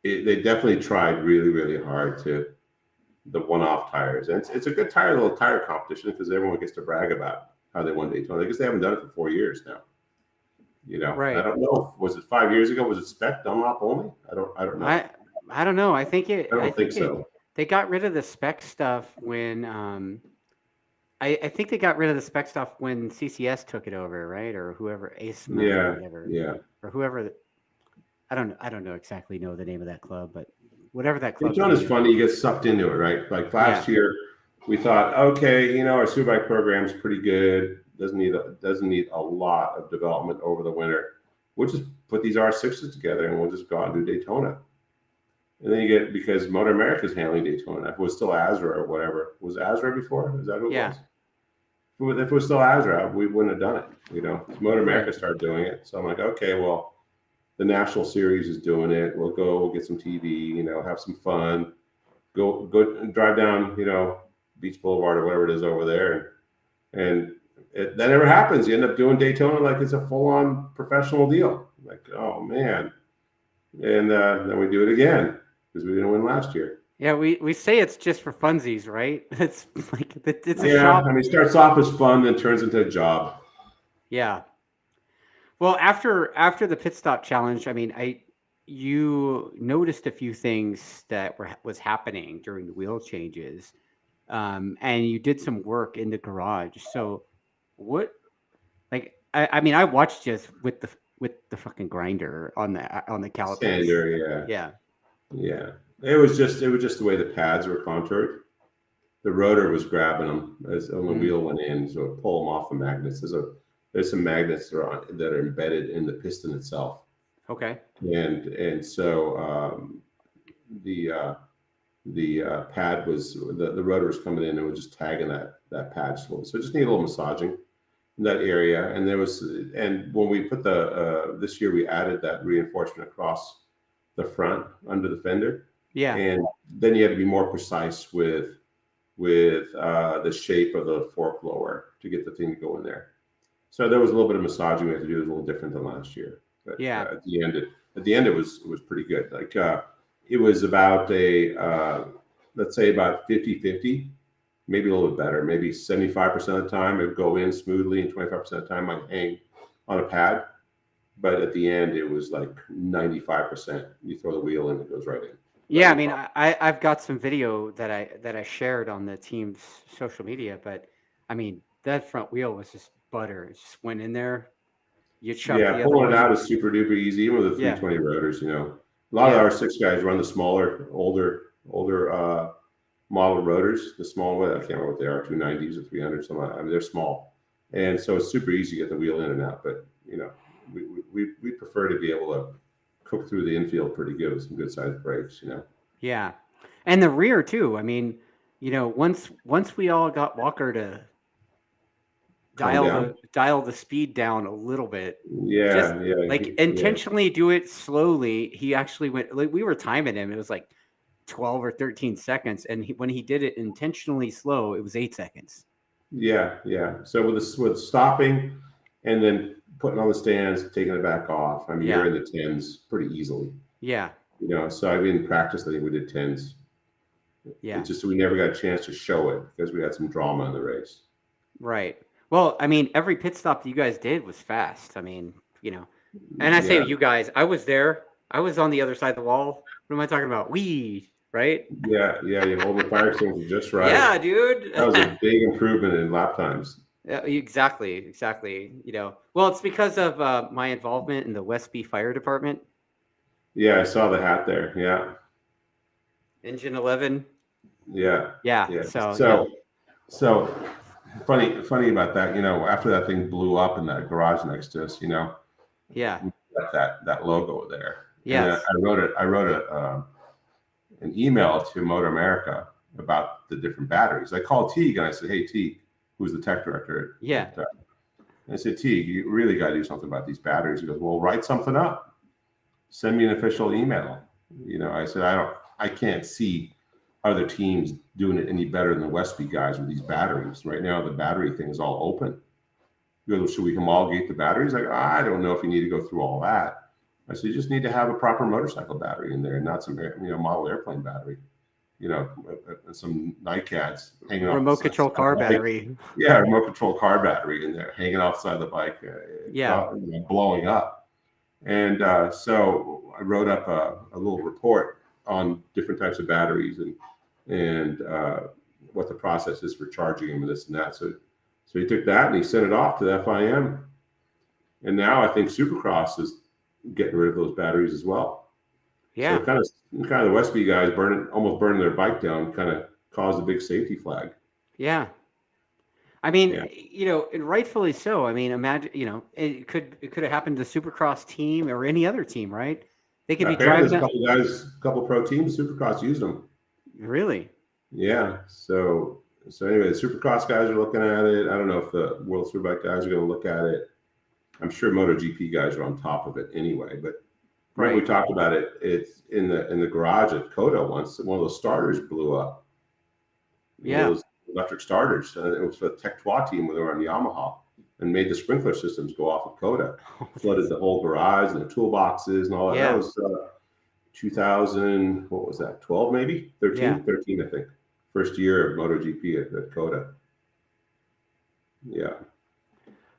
they definitely tried really, really hard to the one-off tires. And it's a good little tire competition because everyone gets to brag about how they won Daytona because they haven't done it for 4 years now. You know, right. I don't know. Was it 5 years ago? Was it spec Dunlop only? I don't know. I don't know. I don't think so. They got rid of the spec stuff when I think they got rid of the spec stuff when CCS took it over, right? Or whoever or whatever. Yeah. Or whoever. I don't exactly know the name of that club, but whatever that club. Daytona's funny. You get sucked into it, right? Like last year, we thought, okay, you know, our Superbike program's pretty good. Doesn't need a lot of development over the winter. We'll just put these R6s together and we'll just go out and do Daytona. And then you get, because Motor America's handling Daytona. If it was still Azra or whatever. Was it Azra before? Is that who it was? If it was still Azra, we wouldn't have done it. You know, Motor America started doing it. So I'm like, okay, well, the National Series is doing it. We'll get some TV, you know, have some fun. Go drive down, you know, Beach Boulevard or whatever it is over there, and that never happens. You end up doing Daytona like it's a full-on professional deal. Like, oh man, and then we do it again because we didn't win last year. Yeah, we say it's just for funsies, right? It's like it's a Yeah, shop. I mean, it starts off as fun, then turns into a job. Yeah. Well, after the pit stop challenge, I mean, you noticed a few thing that was happening during the wheel changes, and you did some work in the garage. So, what? Like, I mean, I watched just with the fucking grinder on the calipers. Sander, Yeah. yeah. It was just the way the pads were contoured. The rotor was grabbing them as when the wheel went in, so it pulled them off the magnets. There's some magnets that are embedded in the piston itself. Okay. And so the pad was the rotor was coming in and was just tagging that pad slowly. So it just needed a little massaging in that area. And when we put this year we added that reinforcement across the front under the fender. Yeah. And then you had to be more precise with the shape of the fork lower to get the thing to go in there. So there was a little bit of massaging we had to do. It was a little different than last year. But Yeah. At the end, it was pretty good. Like it was about let's say about 50-50, maybe a little bit better. Maybe 75% of the time it would go in smoothly, and 25% of the time I hang on a pad. But at the end, it was like 95%. You throw the wheel in, it goes right in. Yeah, I mean, I've got some video that I shared on the team's social media, but I mean, that front wheel was just butter. It just went in there. You chuck the other pulling one. it out is super duper easy, even with the 320 rotors. You know, a lot of our R6 guys run the smaller, older model rotors. The small one, I can't remember what they are, 290s or 300s. Something. I mean, they're small, and so it's super easy to get the wheel in and out. But you know, we prefer to be able to cook through the infield pretty good with some good sized brakes. You know. Yeah, and the rear too. I mean, you know, once we all got Walker to dial the speed down a little bit. Yeah, like intentionally do it slowly. He actually went. Like, we were timing him. It was like 12 or 13 seconds, and when he did it intentionally slow, it was 8 seconds. Yeah. So with stopping and then putting on the stands, taking it back off. I mean, you're in the 10s pretty easily. Yeah. You know, so I didn't practice. I think we did 10s. Yeah. It's just we never got a chance to show it because we had some drama in the race. Right. Well, I mean, every pit stop that you guys did was fast. I mean, you know, and I say you guys, I was there. I was on the other side of the wall. What am I talking about? Right? Yeah. You hold the fire extinguisher just right. Yeah, dude. That was a big improvement in lap times. Yeah, exactly. You know, well, it's because of my involvement in the Westby Fire Department. Yeah, I saw the hat there. Yeah. Engine 11. Yeah. So funny about that. You know, after that thing blew up in that garage next to us, you know. Yeah. We got that logo there. Yeah. I wrote an email to Motor America about the different batteries. I called Teague and I said, "Hey, Teague, who's the tech director?" I said, "Teague, you really got to do something about these batteries." He goes, "Well, write something up. Send me an official email." You know, I said, I can't see other teams doing it any better than the Westby guys with these batteries. Right now, the battery thing is all open. He goes, "Well, should we homologate the batteries?" Like, I don't know if you need to go through all that. I said, "You just need to have a proper motorcycle battery in there, and not some model airplane battery. You know, some NiCads hanging off. Remote control car battery. Yeah, remote control car battery in there, hanging off the side of the bike. Blowing up." And so I wrote up a little report on different types of batteries and what the process is for charging them and this and that. So he took that and he sent it off to the FIM. And now I think Supercross is getting rid of those batteries as well. Yeah. So kind of the Westby guys almost burning their bike down, kind of caused a big safety flag. Yeah. I mean, you know, and rightfully so. I mean, imagine, you know, it could have happened to the Supercross team or any other team, right? They could be driving. There's a couple pro teams, Supercross used them. Really? Yeah. So anyway, the Supercross guys are looking at it. I don't know if the World Superbike guys are going to look at it. I'm sure MotoGP guys are on top of it anyway. But we talked about it. It's in the garage at Coda once. One of those starters blew up. Yeah. electric starters. It was for the Tech 3 team when they were on Yamaha, and made the sprinkler systems go off of Coda. Flooded the whole garage and the toolboxes and all that. Yeah. That was 2000, what was that, 12 maybe? 13? Yeah. 13, I think. First year of MotoGP at Coda. Yeah.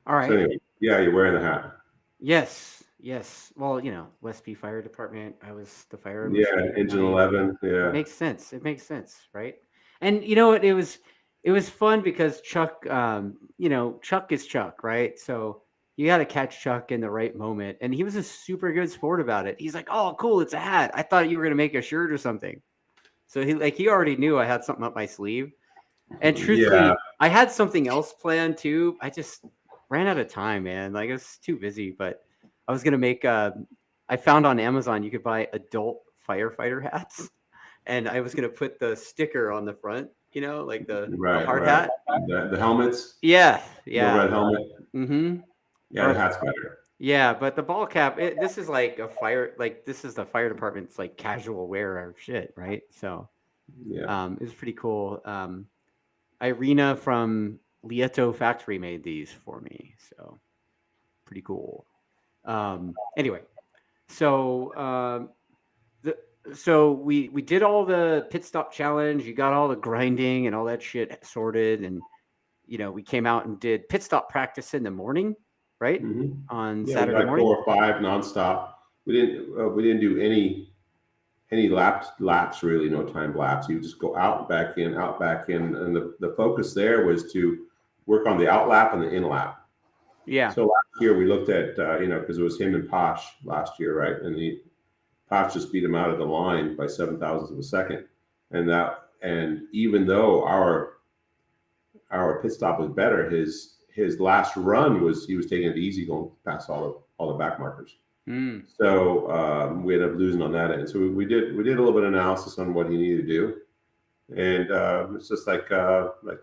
All right. So anyway, yeah, you're wearing the hat. Yes. Well, West P Fire Department. I was the fire. Yeah, Engine 11. Yeah. It makes sense. Right? And you know what? It was fun because Chuck, Chuck is Chuck, right? So you got to catch Chuck in the right moment. And he was a super good sport about it. He's like, "Oh, cool. It's a hat. I thought you were going to make a shirt or something." So he already knew I had something up my sleeve. And truthfully, I had something else planned too. I just ran out of time, man. Like, I was too busy, but I was going to make, I found on Amazon, you could buy adult firefighter hats. And I was going to put the sticker on the front, like the hard hat. The helmets. Yeah. The red helmet. Mm-hmm. Yeah, the hat's better. Yeah, but the ball cap, this is like this is the fire department's like casual wear or shit, right? So yeah, it was pretty cool. Irina from Lieto Factory made these for me, so pretty cool. Anyway, so we did all the pit stop challenge. You got all the grinding and all that shit sorted, and we came out and did pit stop practice in the morning, right? Mm-hmm. On Saturday morning, 4 or 5 nonstop. We didn't do any laps really, no time laps. You just go out, back in, and the focus there was to work on the out lap and the in lap. Yeah. So last year we looked at because it was him and Posh last year, right? And Posh just beat him out of the line by 7,000ths of a second, and even though our pit stop was better, his last run he was taking it easy, going past all the back markers. So we ended up losing on that end. So we did a little bit of analysis on what he needed to do, and it's just like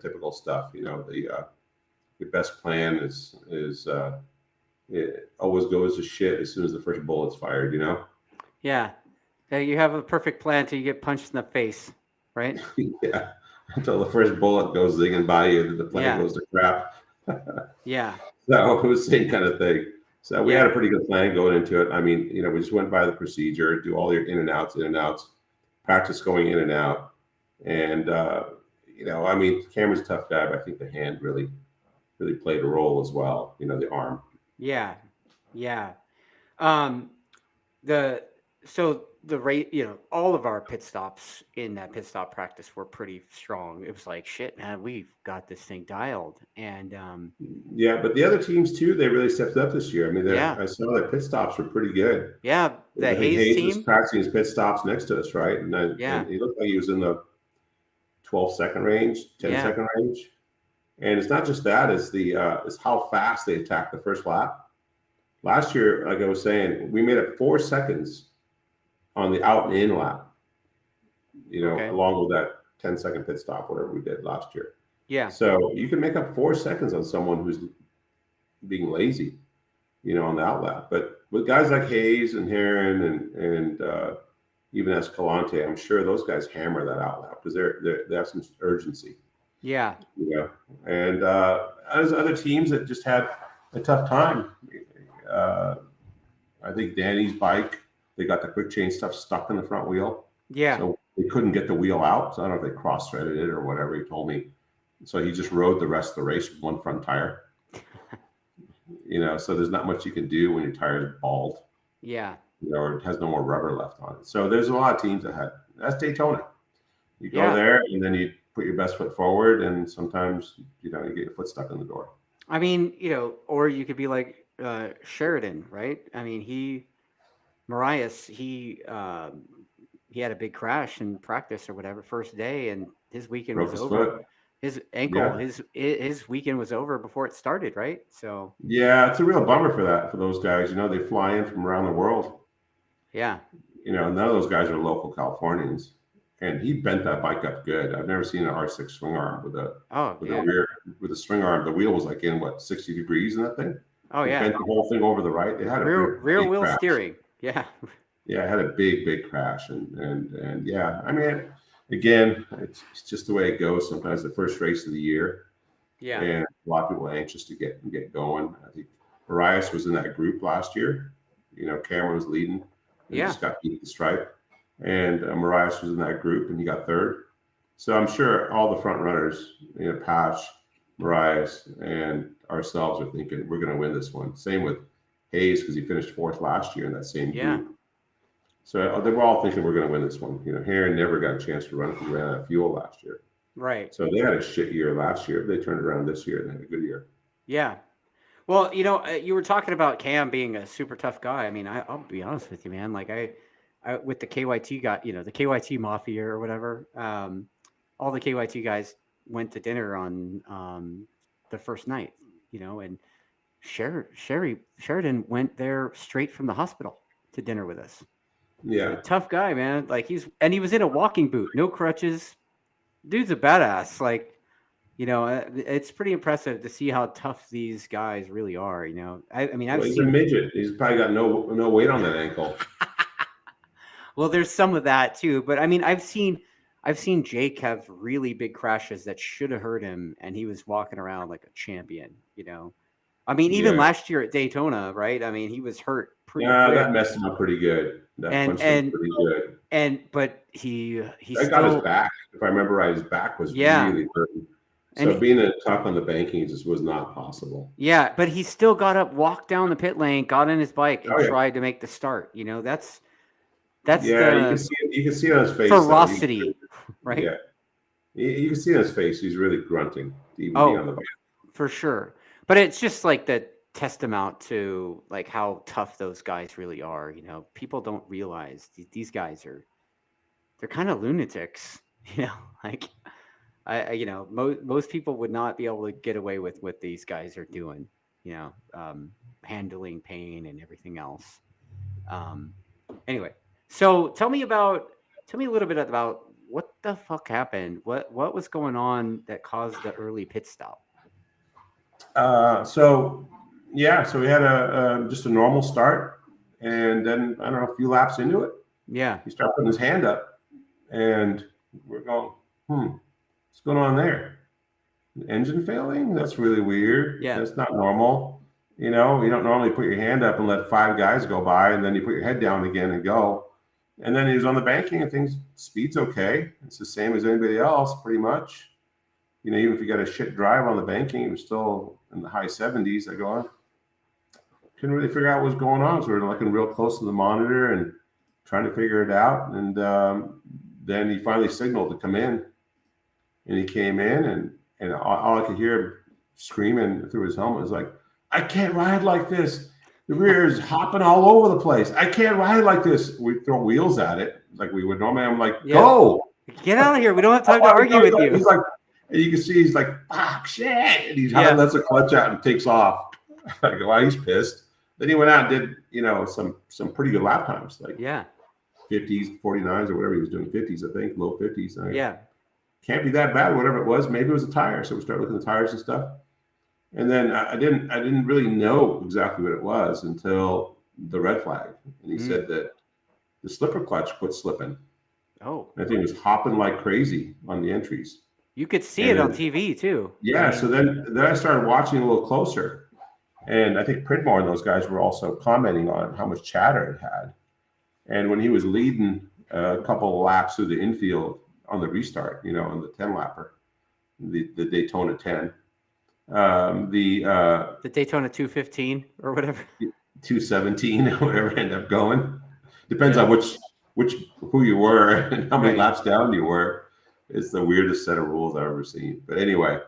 typical stuff. Your best plan is it always goes to shit as soon as the first bullet's fired. Yeah, you have a perfect plan till you get punched in the face, right? Yeah, until the first bullet goes zinging by you, the plan goes to crap. Yeah. So it was the same kind of thing. So we had a pretty good plan going into it. I mean, we just went by the procedure, do all your in and outs, practice going in and out. And, I mean, Cameron's a tough guy, but I think the hand really played a role as well, the arm. Yeah. Yeah. The rate, all of our pit stops in that pit stop practice were pretty strong. It was like, shit, man, we've got this thing dialed. And yeah, but the other teams too, they really stepped up this year. I mean, I saw that pit stops were pretty good. Yeah, the Hayes team was practicing his pit stops next to us, right? And he looked like he was in the 12-second range, 10-second range. And it's not just that; it's how fast they attack the first lap. Last year, like I was saying, we made it 4 seconds on the out and in lap, along with that 10-second pit stop, whatever we did last year. Yeah. So you can make up 4 seconds on someone who's being lazy, on the out lap. But with guys like Hayes and Heron and even Escalante, I'm sure those guys hammer that out lap because they have some urgency. Yeah. And there's other teams that just had a tough time. I think Danny's bike, they got the quick change stuff stuck in the front wheel. Yeah. So they couldn't get the wheel out. So I don't know if they cross-threaded it or whatever, he told me. So he just rode the rest of the race with one front tire. So there's not much you can do when your tire is bald. Yeah. Or it has no more rubber left on it. So there's a lot of teams that's Daytona. You go there and then you put your best foot forward, and sometimes, you get your foot stuck in the door. I mean, or you could be like Sheridan, right? I mean, Marias, he had a big crash in practice or whatever first day, and his weekend was over. Foot. His ankle, his weekend was over before it started, right? So yeah, it's a real bummer for those guys. They fly in from around the world. Yeah. None of those guys are local Californians, and he bent that bike up good. I've never seen an R6 swing arm with a swing arm. The wheel was like in 60 degrees in that thing. Oh yeah, bent the whole thing over the right. It had a rear wheel steering. Yeah. Yeah, it had a big crash, and yeah, I mean, again, it's just the way it goes. Sometimes the first race of the year, Yeah. and a lot of people are anxious to get going. I think Marias was in that group last year. Cameron was leading and Yeah. just got beat at the stripe. And Marias was in that group and he got third. So I'm sure all the front runners, Patch, Marias, and ourselves are thinking we're going to win this one. Same with Hayes because he finished fourth last year in that same group. So they were all thinking we're going to win this one. Heron never got a chance to run because he ran out of fuel last year. Right. So they had a shit year last year. They turned around this year and had a good year. Yeah. Well, you were talking about Cam being a super tough guy. I mean, I'll be honest with you, man. Like I with the KYT guy, the KYT Mafia or whatever, all the KYT guys went to dinner on the first night, and Sheridan went there straight from the hospital to dinner with us. Yeah. Tough guy, man. Like he was in a walking boot, no crutches. Dude's a badass. Like, it's pretty impressive to see how tough these guys really are. I mean, he's a midget. He's probably got no weight on that ankle. Well, there's some of that too, but I mean, I've seen Jake have really big crashes that should have hurt him, and he was walking around like a champion. I mean, even last year at Daytona, right? I mean, he was hurt pretty quick. That messed him up pretty good. That punched him pretty good. But he got his back. If I remember right, his back was really hurting. So being a tuck on the banking just was not possible. Yeah, but he still got up, walked down the pit lane, got in his bike, and tried to make the start. That's you can see it on his face. Ferocity, right? Yeah, you can see it on his face. He's really grunting. Even on the bike. For sure. But it's just like the testament to like how tough those guys really are. People don't realize these guys they're kind of lunatics. Like most people would not be able to get away with what these guys are doing. Handling pain and everything else. Anyway, so tell me a little bit about what the fuck happened. What was going on that caused the early pit stop? So we had just a normal start, and then I don't know, a few laps into it, he started putting his hand up, and we're going, what's going on there? The engine failing? That's really weird. Yeah, that's not normal. You don't normally put your hand up and let 5 guys go by, and then you put your head down again and go. And then he was on the banking, and speed's okay. It's the same as anybody else, pretty much. Even if you got a shit drive on the banking, it was still in the high 70s. I go on. Couldn't really figure out what was going on. So we're looking real close to the monitor and trying to figure it out. And then he finally signaled to come in. And he came in, and all I could hear him screaming through his helmet was like, I can't ride like this. The rear is hopping all over the place. I can't ride like this. We throw wheels at it like we would normally. I'm like, go. Get out of here. We don't have time to argue with you. He's like, and you can see he's like, fuck, shit. And he lets the clutch out and takes off. I go, he's pissed. Then he went out and did, some pretty good lap times. Like 50s, 49s, or whatever he was doing. 50s, I think, low 50s. Can't be that bad, whatever it was. Maybe it was a tire. So we started looking at the tires and stuff. And then I didn't really know exactly what it was until the red flag. And he said that the slipper clutch quit slipping. Oh. And I think it was hopping like crazy on the entries. You could see it on TV too. Yeah. So then I started watching a little closer. And I think Pridmore and those guys were also commenting on how much chatter it had. And when he was leading a couple of laps through the infield on the restart, on the 10-lapper, the Daytona 10, the Daytona 215 or whatever, 217 or whatever ended up going. Depends on who you were and how many laps down you were. It's the weirdest set of rules I've ever seen. But anyway,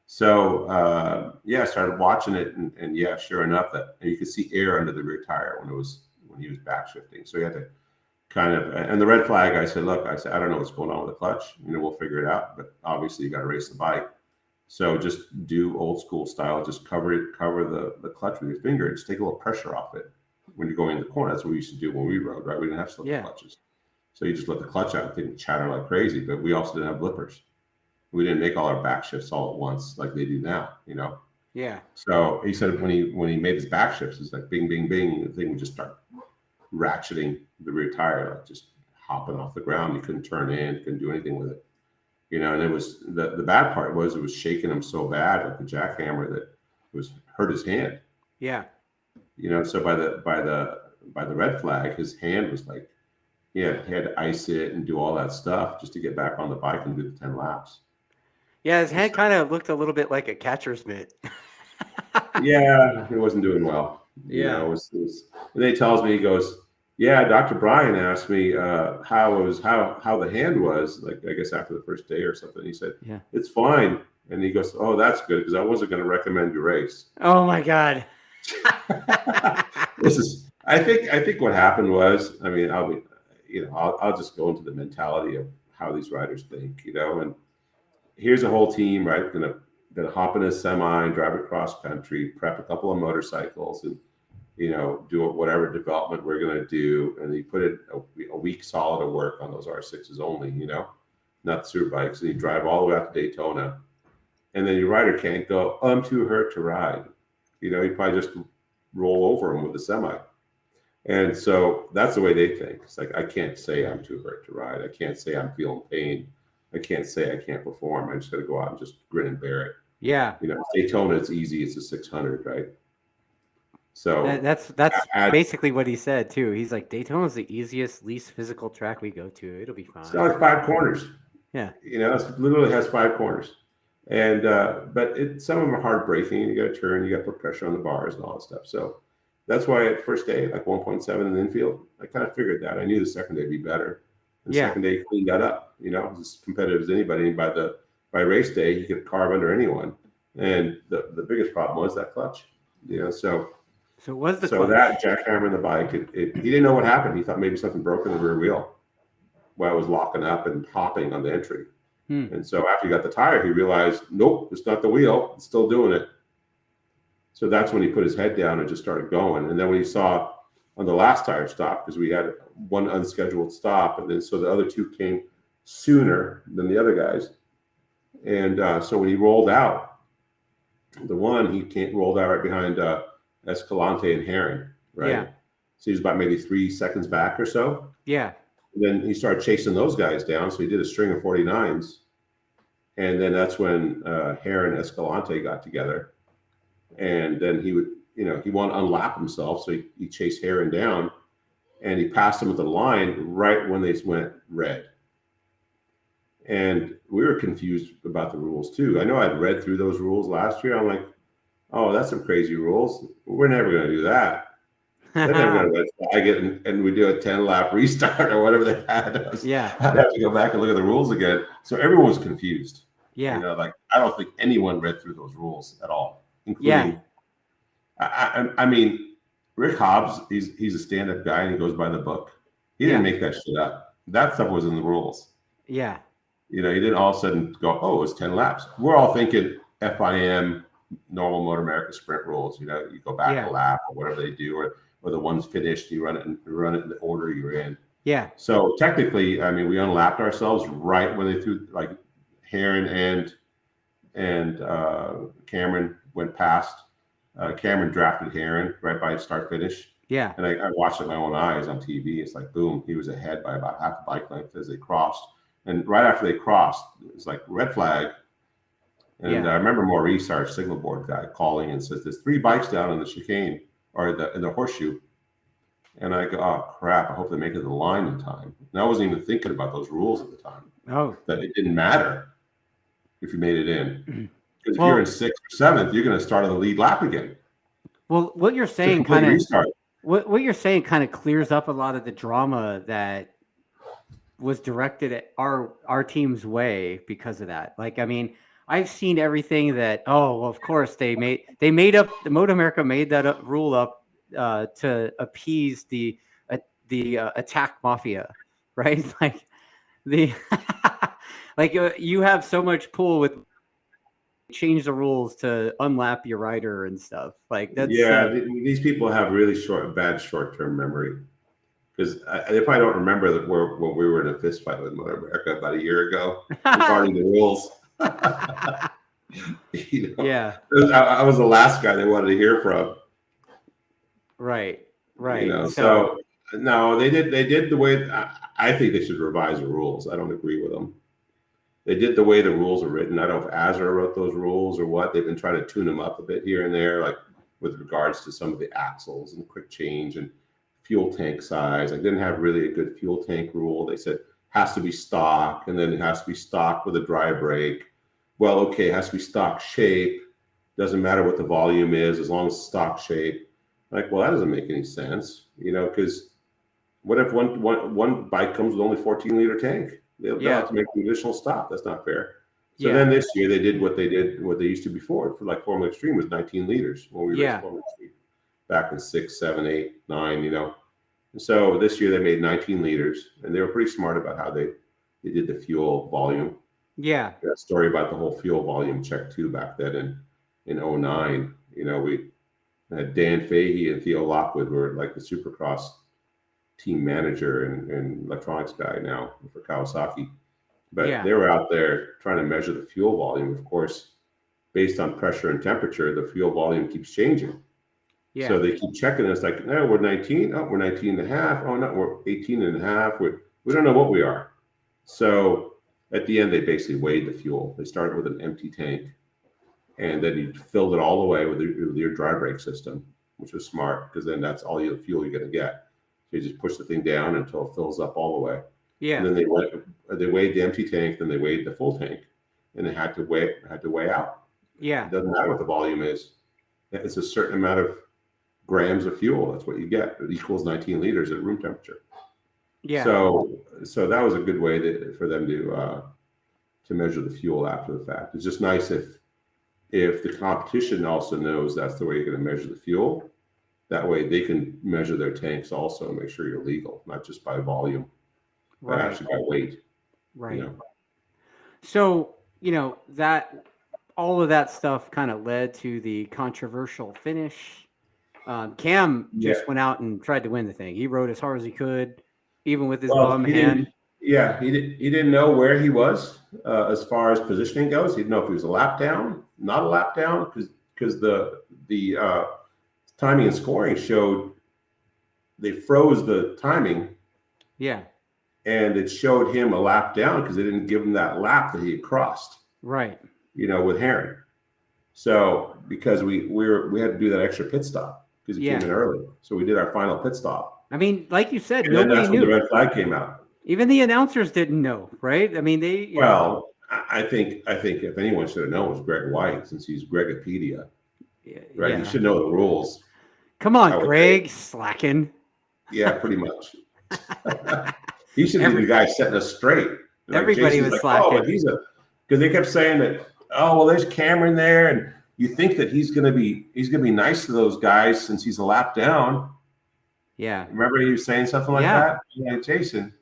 so I started watching it, and sure enough, that you could see air under the rear tire when he was back shifting. So he had to kind of, and the red flag, I said, I don't know what's going on with the clutch. We'll figure it out. But obviously, you got to race the bike. So just do old school style. Just cover the clutch with your finger and just take a little pressure off it when you're going in the corner. That's what we used to do when we rode, right? We didn't have slipper clutches. So you just let the clutch out, and chatter like crazy. But we also didn't have blippers. We didn't make all our back shifts all at once like they do now, Yeah. So he said when he made his back shifts, it's like bing, bing, bing. The thing would just start ratcheting the rear tire, like just hopping off the ground. You couldn't turn in, couldn't do anything with it. And it was the bad part was it was shaking him so bad with the jackhammer that it was hurt his hand. Yeah. So by the red flag, his hand was like he had to ice it and do all that stuff just to get back on the bike and do the 10 laps. Yeah, his hand kind of looked a little bit like a catcher's mitt. Yeah, he wasn't doing well. Yeah. And then he tells me, he goes, yeah, Dr. Brian asked me how the hand was, like I guess after the first day or something. He said, yeah, it's fine. And he goes, oh, that's good, because I wasn't going to recommend you race. Oh my God. I think what happened was, I mean, I'll just go into the mentality of how these riders think, and here's a whole team, right? Gonna hop in a semi and drive across country, prep a couple of motorcycles, and do whatever development we're gonna do, and you put in a week solid of work on those R6s only, not the super bikes, and you drive all the way out to Daytona, and then your rider can't go, oh, I'm too hurt to ride. You probably just roll over him with a semi. And so that's the way they think. It's like, I can't say I'm too hurt to ride. I can't say I'm feeling pain. I can't say I can't perform. I just got to go out and just grin and bear it. Yeah. Daytona, it's easy. It's a 600, right? So that's basically what he said too. He's like, Daytona's the easiest, least physical track we go to. It'll be fine. It's got like 5 corners. Yeah. It literally has 5 corners. And but some of them are hard braking. You got to turn. You got to put pressure on the bars and all that stuff. So that's why at first day, like 1.7 in the infield, I kind of figured that. I knew the second day would be better. The second day cleaned that up. It was as competitive as anybody. And by race day, he could carve under anyone. And the biggest problem was that clutch. So it was the clutch. That jackhammer in the bike. He didn't know what happened. He thought maybe something broke in the rear wheel while it was locking up and hopping on the entry. And so after he got the tire, he realized, nope, it's not the wheel. It's still doing it. So that's when he put his head down and just started going. And then when he saw on the last tire stop, because we had one unscheduled stop, and then so the other 2 came sooner than the other guys. And so when he rolled out, the one he rolled out right behind Escalante and Heron, right? Yeah. So he's about maybe 3 seconds back or so. Yeah. And then he started chasing those guys down. So he did a string of 49s. And then that's when Heron and Escalante got together. And then he would, he wanted to unlap himself. So he chased Heron down, and he passed him at the line right when they went red. And we were confused about the rules too. I know I'd read through those rules last year. I'm like, oh, that's some crazy rules. We're never going to do that. They're never going to flag it, and we do a 10-lap restart or whatever they had. Yeah. I'd have to go back and look at the rules again. So everyone was confused. Yeah. I don't think anyone read through those rules at all, including. Yeah. I mean, Rick Hobbs, he's a stand-up guy, and he goes by the book. He didn't make that shit up. That stuff was in the rules. Yeah. He didn't all of a sudden go, oh, it's 10 laps. We're all thinking FIM, normal Motor America sprint rules. You go back a lap or whatever they do, or the one's finished, you run it in the order you're in. Yeah. So technically, I mean, we unlapped ourselves right when they threw, like, Heron and Cameron went past. Cameron drafted Heron right by start finish. Yeah. And I watched it with my own eyes on TV. It's like, boom, he was ahead by about half a bike length as they crossed. And right after they crossed, it was like red flag. And I remember Maurice, our signal board guy, calling and says, there's 3 bikes down in the chicane or in the horseshoe. And I go, oh, crap, I hope they make it to the line in time. And I wasn't even thinking about those rules at the time. Oh. That it didn't matter if you made it in. Because if you're in 6th or 7th, you're going to start on the lead lap again. Well, what you're saying kind of what you're saying kind of clears up a lot of the drama that was directed at our team's way because of that. Like, I mean, I've seen everything that, oh, well, of course they made up, the Moto America made that rule up to appease the attack mafia, right? Like like you have so much pull with change the rules to unlap your rider and stuff like that. These people have really bad short-term memory, because they probably don't remember that when we were in a fist fight with Motor America about a year ago regarding the rules. Yeah, I was the last guy they wanted to hear from. Right. So No, they did the way. I think they should revise the rules. I don't agree with them. They did the way the rules are written. I don't know if Azra wrote those rules or what. They've been trying to tune them up a bit here and there, like with regards to some of the axles and quick change and fuel tank size. I didn't have really a good fuel tank rule. They said has to be stock, and then it has to be stock with a dry brake. Well, okay, it has to be stock shape. Doesn't matter what the volume is as long as it's stock shape. Like, well, that doesn't make any sense, because what if one bike comes with only 14-liter tank? They'll have to make an additional stop. That's not fair. So then this year they did what they used to before for like Formula Extreme was 19 liters when we raced Formula Extreme back in 6, 7, 8, 9, And so this year they made 19 liters, and they were pretty smart about how they did the fuel volume. Yeah. That story about the whole fuel volume check too back then in 09. We had Dan Fahey and Theo Lockwood were like the Supercross team manager and electronics guy now for Kawasaki. But they were out there trying to measure the fuel volume. Of course, based on pressure and temperature, the fuel volume keeps changing. Yeah. So they keep checking. It's like, no, we're 19. Oh, we're 19 and a half. Oh, no, we're 18 and a half. We don't know what we are. So at the end, they basically weighed the fuel. They started with an empty tank, and then you filled it all the way with your dry brake system, which was smart because then that's all the fuel you're going to get. So you just push the thing down until it fills up all the way. Yeah. And then they weighed the empty tank, then they weighed the full tank, and it had to weigh out. Yeah. It doesn't matter what the volume is. It's a certain amount of grams of fuel. That's what you get. It equals 19 liters at room temperature. Yeah. So that was a good way for them to measure the fuel after the fact. It's just nice if the competition also knows that's the way you're going to measure the fuel. That way they can measure their tanks also and make sure you're legal, not just by volume, but actually by weight. Right. So, that all of that stuff kind of led to the controversial finish. Cam just went out and tried to win the thing. He rode as hard as he could, even with his bum hand. He didn't know where he was as far as positioning goes. He didn't know if he was a lap down, not a lap down, because the timing and scoring showed they froze the timing. Yeah. And it showed him a lap down because they didn't give him that lap that he had crossed. Right. With Herring. So because we had to do that extra pit stop because he came in early. So we did our final pit stop. I mean, like you said, and nobody that's knew. When the red flag came out. Even the announcers didn't know, right? I mean, they. Well, I think if anyone should have known it was Greg White, since he's Gregopedia. Right. He should know the rules. Come on, Greg, slacking. Yeah, pretty much. He should be the guy setting us straight. Like, everybody was slacking. Oh, because they kept saying that. Oh well, there's Cameron there, and you think that he's gonna be nice to those guys since he's a lap down. Yeah. Remember he was saying something like that? Yeah, Jason.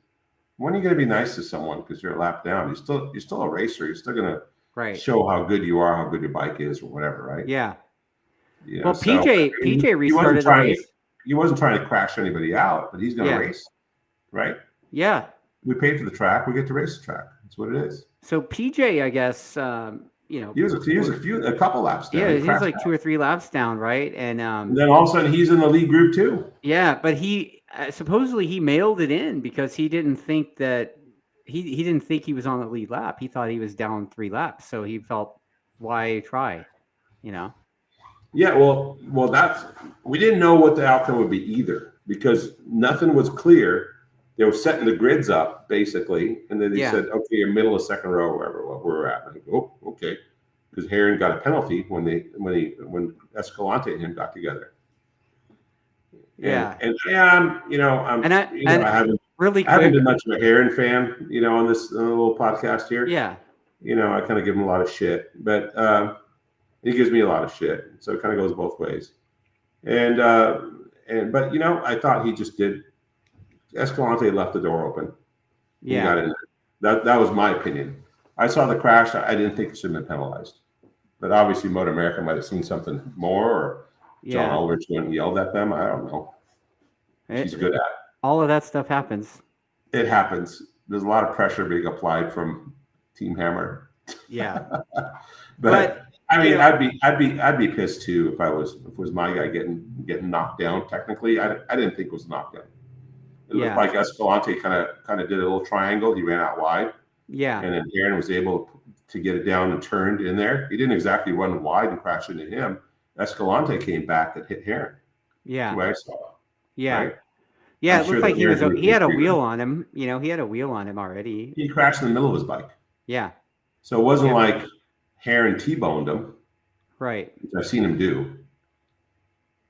When are you gonna be nice to someone because you're a lap down? You're still a racer. You're still gonna show how good you are, how good your bike is, or whatever, right? Yeah. Well, PJ restarted the race. He wasn't trying to crash anybody out, but he's going to race, right? Yeah. We paid for the track. We get to race the track. That's what it is. So PJ, I guess, he was a couple laps down. Yeah, he's like 2 or 3 laps down, right? And then all of a sudden he's in the lead group too. Yeah, but he supposedly he mailed it in because he didn't think that he didn't think he was on the lead lap. He thought he was down 3 laps, so he felt why try, Yeah, well, we didn't know what the outcome would be either because nothing was clear. They were setting the grids up basically, and then they said, "Okay, you're middle of second row, wherever we're at." Like, oh, okay, because Herring got a penalty when Escalante and him got together. I haven't been much of a Herring fan, on this little podcast here. Yeah, I kind of give him a lot of shit, but. He gives me a lot of shit, so it kind of goes both ways. But I thought he just did. Escalante left the door open. Yeah, he got in there. That was my opinion. I saw the crash. I didn't think it should have been penalized, but obviously Motor America might have seen something more, or John Aldrich went and yelled at them. I don't know. He's good at it. All of that stuff happens. It happens. There's a lot of pressure being applied from Team Hammer. Yeah, but I mean, I'd be pissed too if it was my guy getting knocked down. Technically, I didn't think it was a knockdown. It looked like Escalante kind of did a little triangle. He ran out wide. Yeah. And then Aaron was able to get it down and turned in there. He didn't exactly run wide and crash into him. Escalante came back and hit Heron. Yeah. That's what I saw. Yeah. Right? Yeah. It looked like he had a wheel on him. You know, he had a wheel on him already. He crashed in the middle of his bike. Yeah. So it wasn't like Heron T-boned him. Right. Which I've seen him do.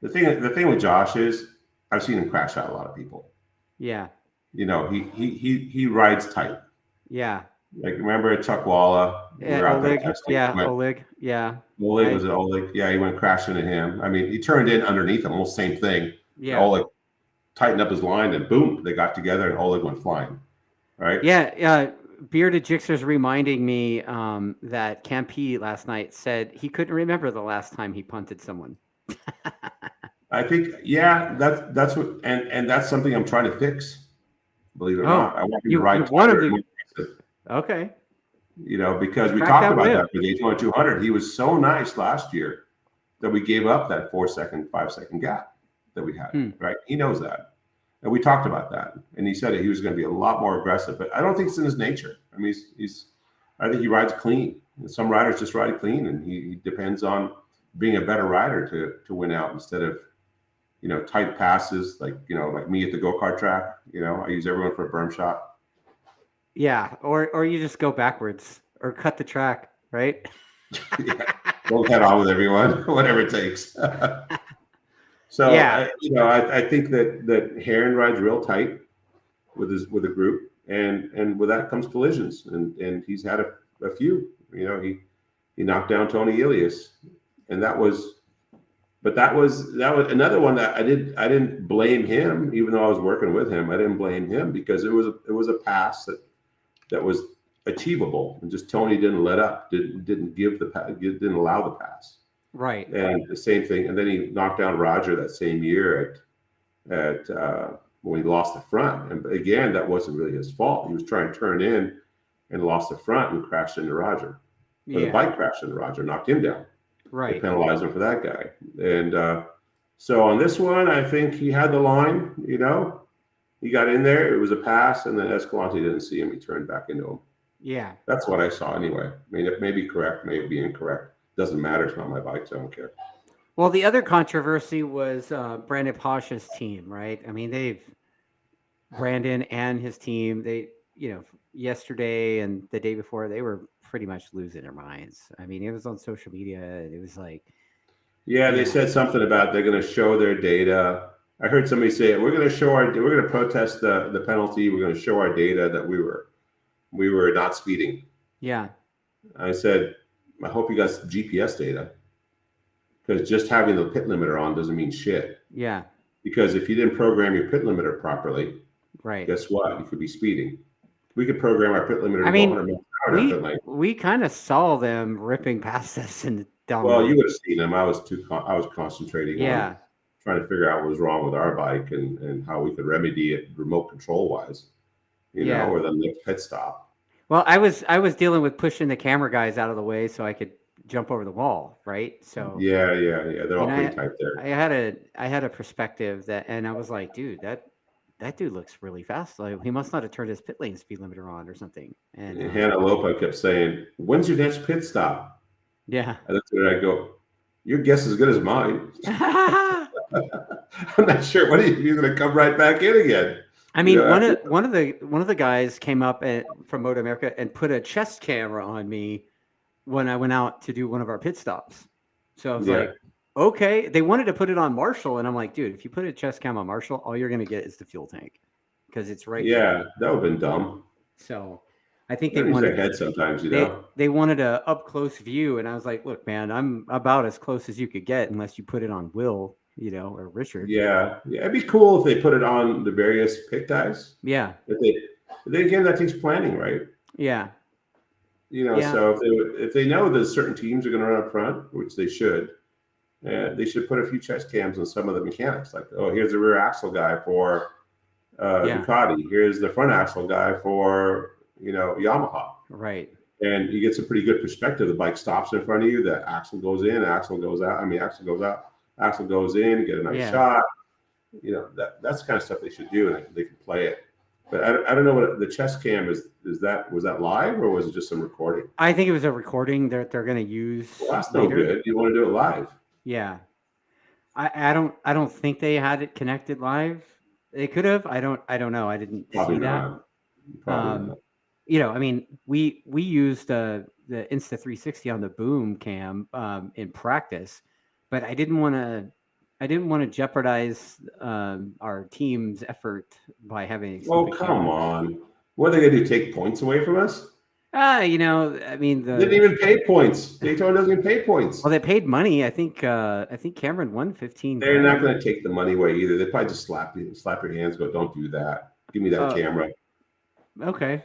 The thing with Josh is I've seen him crash out a lot of people. Yeah. You know, he rides tight. Yeah. Like remember Chuck Walla? Oleg. Yeah. Oleg. Yeah. Oleg was it Oleg? Yeah, he went crashing into him. I mean, he turned in underneath him, almost same thing. Yeah. Oleg tightened up his line and boom, they got together and Oleg went flying. Right? Yeah. Bearded Jixer's reminding me that Campy last night said he couldn't remember the last time he punted someone. I think, that's what, and that's something I'm trying to fix. Believe it or not, I want you to ride tighter. Okay. You know, because we talked about that for Daytona 200. He was so nice last year that we gave up that 5-second gap that we had. Right? He knows that, and we talked about that. And he said that he was going to be a lot more aggressive. But I don't think it's in his nature. I mean, I think he rides clean. And some riders just ride clean, and he depends on being a better rider to win out instead of, you know, tight passes like me at the go-kart track. You know, I use everyone for a berm shot. Yeah, or you just go backwards or cut the track, right? Go head on with everyone, whatever it takes. So I think that Heron rides real tight with a group, and with that comes collisions, and he's had a few. You know, he knocked down Tony Ilias, and that was another one that I didn't blame him, even though I was working with him. I didn't blame him because it was a pass that was achievable, and just Tony didn't let up, didn't give the pass, didn't allow the pass. Right. And the same thing, and then he knocked down Roger that same year at when he lost the front. And again, that wasn't really his fault. He was trying to turn in and lost the front and crashed into Roger. But the bike crashed into Roger, knocked him down. Right. They penalized him for that guy. And so on this one, I think he had the line, you know. He got in there, it was a pass, and then Escalante didn't see him. He turned back into him. Yeah. That's what I saw anyway. I mean, it may be correct, may be incorrect. Doesn't matter. It's not my bike, so I don't care. Well, the other controversy was Brandon Posh's team, right? I mean, Brandon and his team, yesterday and the day before, they were pretty much losing their minds. I mean, it was on social media. It was like... Yeah, they said something about they're going to show their data. I heard somebody say, we're going to protest the penalty. We're going to show our data that we were not speeding. Yeah. I said, I hope you got GPS data, because just having the pit limiter on doesn't mean shit. Yeah. Because if you didn't program your pit limiter properly, right, guess what? You could be speeding. We could program our pit limiter. I mean, we kind of saw them ripping past us and down. Well, you would have seen them. I was concentrating on trying to figure out what was wrong with our bike and how we could remedy it remote control wise, you know, or the next pit stop. Well, I was dealing with pushing the camera guys out of the way so I could jump over the wall, right? So yeah, they're all pretty tight there. I had a perspective and I was like, dude, that dude looks really fast. Like he must not have turned his pit lane speed limiter on or something. And Hannah Lopa kept saying, "When's your next pit stop?" Yeah, and that's where I go. Your guess is as good as mine. I'm not sure. What are you going to come right back in again? I mean, one of the guys came up from Moto America and put a chest camera on me when I went out to do one of our pit stops. So I was like, okay. They wanted to put it on Marshall, and I'm like, dude, if you put a chest cam on Marshall, all you're going to get is the fuel tank because it's right. Yeah, that would have been dumb. So I think they wanted head sometimes, you know. They wanted a up close view, and I was like, look, man, I'm about as close as you could get unless you put it on Will. You know, or Richard. Yeah, it'd be cool if they put it on the various pit guys. Yeah. Then again, that takes planning, right? Yeah. You know, so if they know that certain teams are going to run up front, which they should put a few chest cams on some of the mechanics. Like, oh, here's the rear axle guy for Ducati. Here's the front axle guy for, you know, Yamaha. Right. And you get some pretty good perspective. The bike stops in front of you. The axle goes in, axle goes out. I mean, axle goes out. Axle goes in, get a nice shot, You know, that's the kind of stuff they should do, and they can play it. But I don't know what the chest cam is. Was that live or was it just some recording? I think it was a recording that they're going to use. Well, that's later. no good. You want to do it live? Yeah, I don't think they had it connected live. They could have. I don't know. I didn't Probably see not. that. Probably not. You know, I mean, we used the Insta360 on the boom cam in practice, but I didn't want to jeopardize our team's effort by having. Oh, come on! What are they going to do? Take points away from us? You know, I mean, They didn't even pay points. Daytona doesn't even pay points. Well, they paid money. I think Cameron won 15. They're not going to take the money away either. They probably just slap your hands. Go, don't do that. Give me that camera. Okay.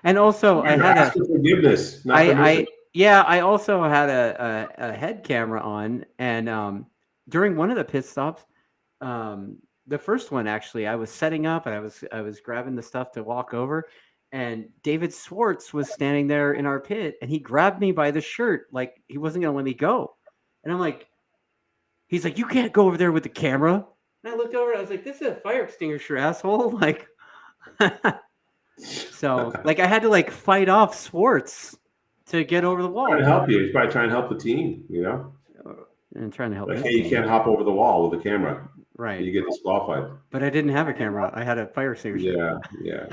And also, I had forgiveness. I also had a head camera on, and during one of the pit stops, the first one actually, I was setting up and I was grabbing the stuff to walk over, and David Swartz was standing there in our pit, and he grabbed me by the shirt like he wasn't gonna let me go, and I'm like, he's like, you can't go over there with the camera, and I looked over, and I was like, this is a fire extinguisher, asshole, like. So, like, I had to like fight off Swartz to get over the wall. Trying to help you. He's probably trying to help the team, you know. And trying to help. Like, hey, you can't hop over the wall with the camera. Right. You get disqualified. But I didn't have a camera. I had a fire extinguisher. Yeah.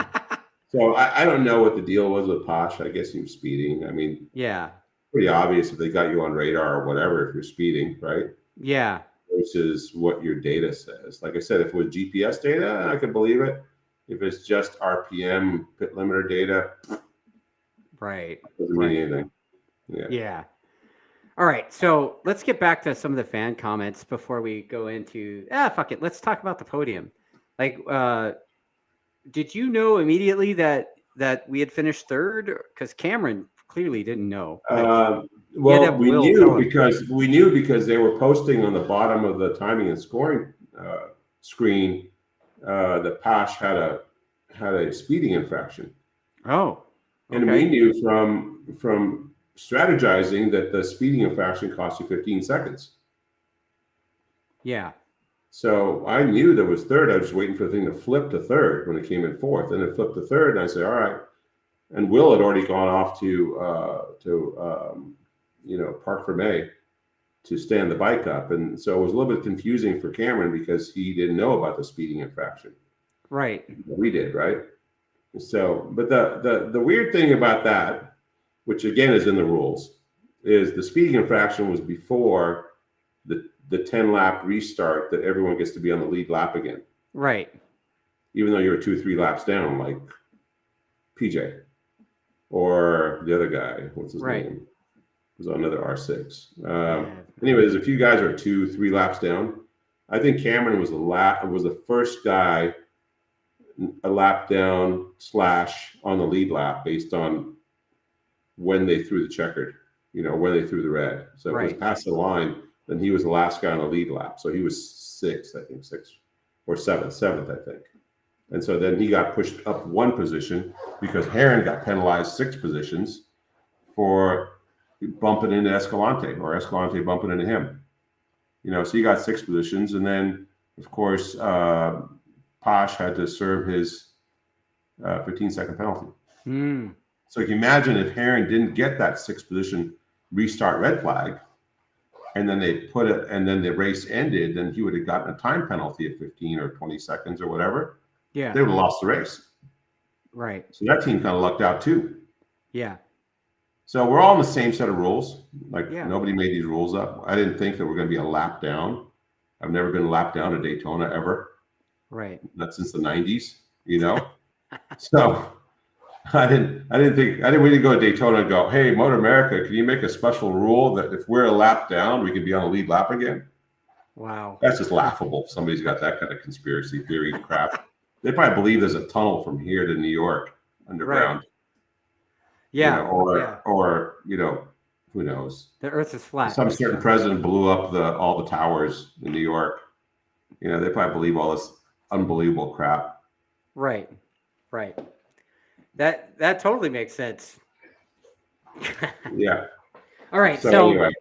So I don't know what the deal was with Posh. I guess he was speeding. I mean, yeah, pretty obvious if they got you on radar or whatever if you're speeding, right? Yeah. Versus what your data says. Like I said, if it was GPS data, I could believe it. If it's just RPM pit limiter data, right, doesn't mean anything. Yeah. All right, so let's get back to some of the fan comments before we go into fuck it. Let's talk about the podium. Like, did you know immediately that we had finished third? Because Cameron clearly didn't know. Well, we knew because they were posting on the bottom of the timing and scoring screen. That Posh had a speeding infraction. Oh, okay. And we knew from strategizing that the speeding infraction cost you 15 seconds. Yeah. So I knew there was third. I was just waiting for the thing to flip to third when it came in fourth, and it flipped to third. And I said, all right. And Will had already gone off to Park for May to stand the bike up. And so it was a little bit confusing for Cameron because he didn't know about the speeding infraction. Right. We did, right? So, but the weird thing about that, which again is in the rules, is the speeding infraction was before the 10-lap restart that everyone gets to be on the lead lap again. Right. Even though you're 2-3 laps down, like PJ or the other guy, what's his name? Was on another R6. Anyways, a few guys are 2-3 laps down. I think Cameron was the first guy a lap down / on the lead lap based on when they threw the checkered, when they threw the red. So if it was past the line, then he was the last guy on the lead lap. So he was sixth, or seventh, I think. And so then he got pushed up one position because Herron got penalized 6 positions for bumping into Escalante or Escalante bumping into him. So he got 6 positions. And then, of course, Posh had to serve his 15-second penalty. So you can imagine if Herron didn't get that 6th position restart red flag, and then they put it, and then the race ended, then he would have gotten a time penalty of 15 or 20 seconds or whatever. Yeah. They would have lost the race. Right. So that team kind of lucked out too. Yeah. So we're all in the same set of rules. Nobody made these rules up. I didn't think that we're going to be a lap down. I've never been a lap down at Daytona ever. Right. Not since the 90s, So I didn't we didn't go to Daytona and go, hey, Motor America, can you make a special rule that if we're a lap down, we can be on a lead lap again? Wow. That's just laughable. Somebody's got that kind of conspiracy theory crap. They probably believe there's a tunnel from here to New York underground. Right. Yeah. Or who knows? The Earth is flat. Some certain president blew up all the towers in New York. They probably believe all this unbelievable crap. Right. That totally makes sense. Yeah. All right. So anyway,